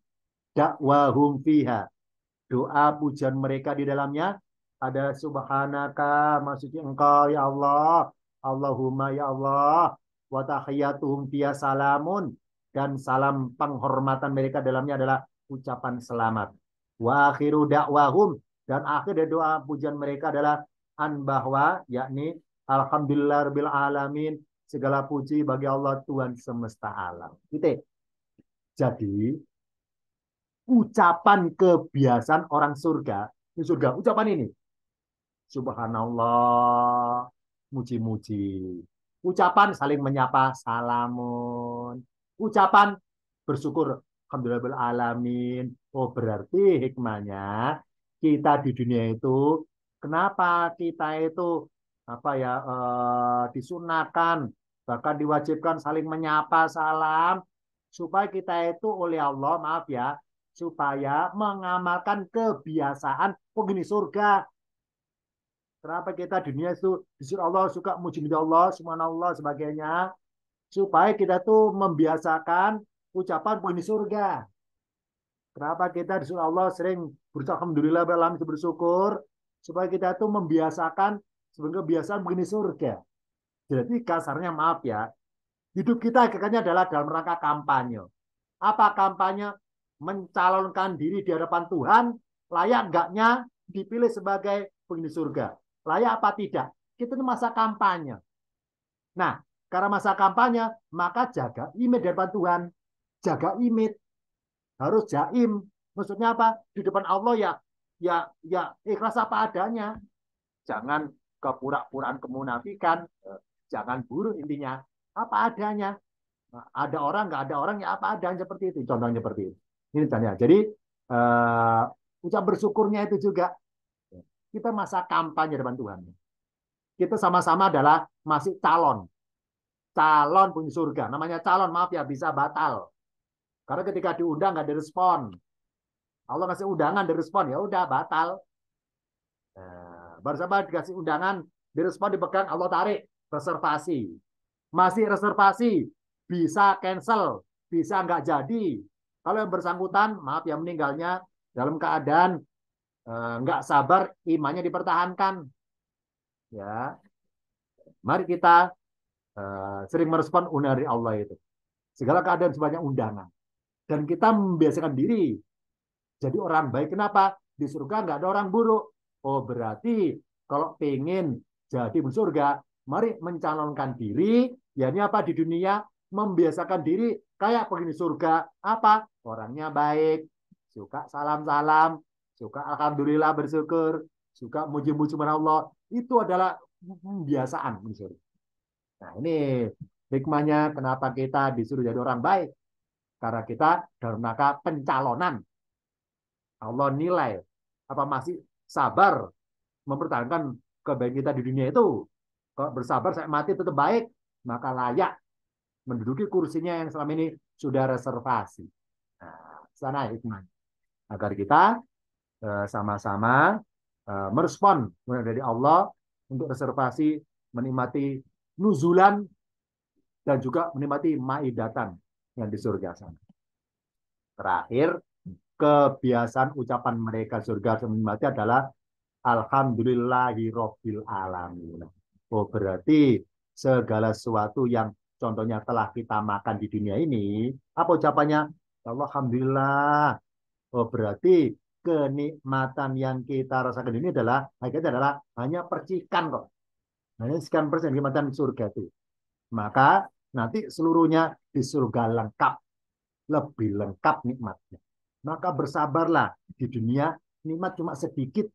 Dakwahum fiha. Doa pujian mereka di dalamnya ada subhanaka, maksudnya engkau ya Allah, Allahumma ya Allah, wa tahiyyatuhum fiha salamun, dan salam penghormatan mereka dalamnya adalah ucapan selamat. Wa akhiru dakwahum, dan akhir dari doa pujian mereka adalah an, bahwa yakni alhamdulillah rabbil alamin, segala puji bagi Allah Tuhan semesta alam. Gitu. Jadi ucapan kebiasaan orang surga, di surga ucapan ini, subhanallah, muji-muji. Ucapan saling menyapa, salamun. Ucapan bersyukur, alhamdulillah alamin. Oh, berarti hikmahnya kita di dunia itu, kenapa kita itu disunahkan, bahkan diwajibkan saling menyapa, salam, supaya kita itu oleh Allah, maaf ya, supaya mengamalkan kebiasaan penghuni surga. Kenapa kita dunia itu disuruh Allah suka muji Allah, subhanallah, sebagainya, supaya kita tuh membiasakan ucapan penghuni surga. Kenapa kita disuruh Allah sering berucap alhamdulillah, bersyukur, supaya kita tuh membiasakan sebagai kebiasaan penghuni surga. Jadi kasarnya, maaf ya, hidup kita hakikatnya adalah dalam rangka kampanye. Apa kampanye? Mencalonkan diri di hadapan Tuhan, layak enggaknya dipilih sebagai penghuni surga. Layak apa tidak? Kita ini masa kampanye. Nah, karena masa kampanye, maka jaga image di hadapan Tuhan. Jaga image. Harus jaim. Maksudnya apa? Di depan Allah ya ikhlas apa adanya. Jangan kepura-puraan kemunafikan. Jangan buruk intinya. Apa adanya. Ada orang, nggak ada orang, ya apa adanya seperti itu. Contohnya seperti itu. Ini tanya. Jadi, ucap bersyukurnya itu juga. Kita masa kampanye depan Tuhan. Kita sama-sama adalah masih calon. Calon penghuni surga. Namanya calon, maaf ya, bisa batal. Karena ketika diundang nggak direspon. Allah kasih undangan, direspon, ya udah batal. Baru saja dikasih undangan, direspon, dipegang, Allah tarik. Reservasi. Masih reservasi. Bisa cancel. Bisa nggak jadi. Kalau yang bersangkutan, maaf ya, meninggalnya dalam keadaan nggak sabar, imannya dipertahankan. Ya, mari kita sering merespon undangan dari Allah itu. Segala keadaan sebanyak undangan. Dan kita membiasakan diri jadi orang baik. Kenapa? Di surga nggak ada orang buruk. Oh berarti kalau pengen jadi penghuni surga, mari mencalonkan diri. Ya ini apa di dunia? Membiasakan diri kayak penghuni surga. Apa? Orangnya baik, suka salam-salam, suka alhamdulillah bersyukur, suka muji-muji kepada Allah. Itu adalah pembiasaan penghuni surga. Nah ini hikmahnya kenapa kita disuruh jadi orang baik. Karena kita dalam rangka pencalonan. Allah nilai apa masih sabar mempertahankan kebaikan kita di dunia itu. Kalau bersabar saya mati tetap baik, maka layak menduduki kursinya yang selama ini sudah reservasi. Nah, sana hikmah. Agar kita sama-sama merespon dari Allah untuk reservasi menikmati nuzulan dan juga menikmati maidatan yang di surga sana. Terakhir, kebiasaan ucapan mereka surga menikmati adalah Alhamdulillahi Rabbil Alamin. Oh berarti segala sesuatu yang contohnya telah kita makan di dunia ini, apa ucapannya? Alhamdulillah. Oh berarti kenikmatan yang kita rasakan ini adalah hakikatnya adalah hanya percikan kok. Hanya sekian persen kenikmatan surga itu. Maka nanti seluruhnya di surga lengkap, lebih lengkap nikmatnya. Maka bersabarlah di dunia, nikmat cuma sedikit.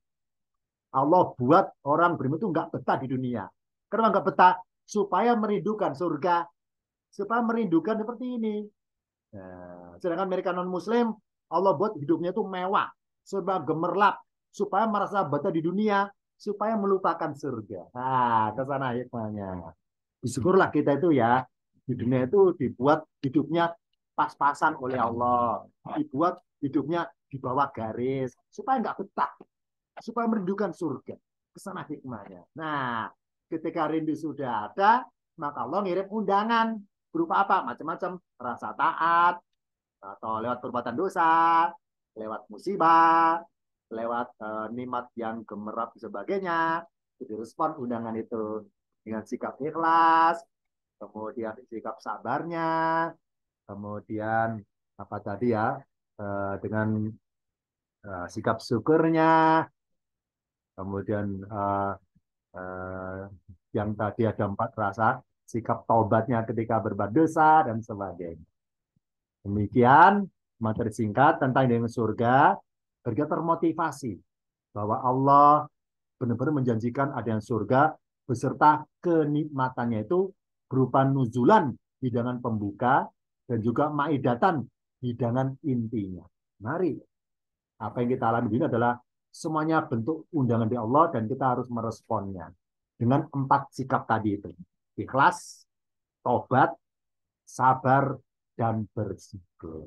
Allah buat orang beriman itu nggak betah di dunia. Kenapa nggak betah? Supaya merindukan surga, supaya merindukan seperti ini. Nah, sedangkan mereka non Muslim, Allah buat hidupnya itu mewah, serba gemerlap, supaya merasa betah di dunia, supaya melupakan surga. Nah, ke sana hikmahnya. Syukurlah kita itu ya di dunia itu dibuat hidupnya pas-pasan oleh Allah, dibuat hidupnya di bawah garis supaya nggak betah, supaya merindukan surga. Kesana hikmahnya. Nah, ketika rindu sudah ada, maka Allah ngirim undangan berupa apa? Macam-macam rasa taat atau lewat perbuatan dosa, lewat musibah, lewat nikmat yang gemerlap dan sebagainya. Jadi respon undangan itu dengan sikap ikhlas, kemudian sikap sabarnya, kemudian apa tadi ya, dengan sikap syukurnya, kemudian eh, yang tadi ada 4 rasa, sikap taubatnya ketika berbuat dosa dan sebagainya. Demikian materi singkat tentang dengan surga. Kita termotivasi bahwa Allah benar-benar menjanjikan ada yang surga beserta kenikmatannya itu berupa nuzulan hidangan pembuka dan juga maidatan hidangan intinya. Mari, apa yang kita alami ini adalah semuanya bentuk undangan dari Allah dan kita harus meresponnya dengan 4 sikap tadi itu. Ikhlas, tobat, sabar, dan bersyukur.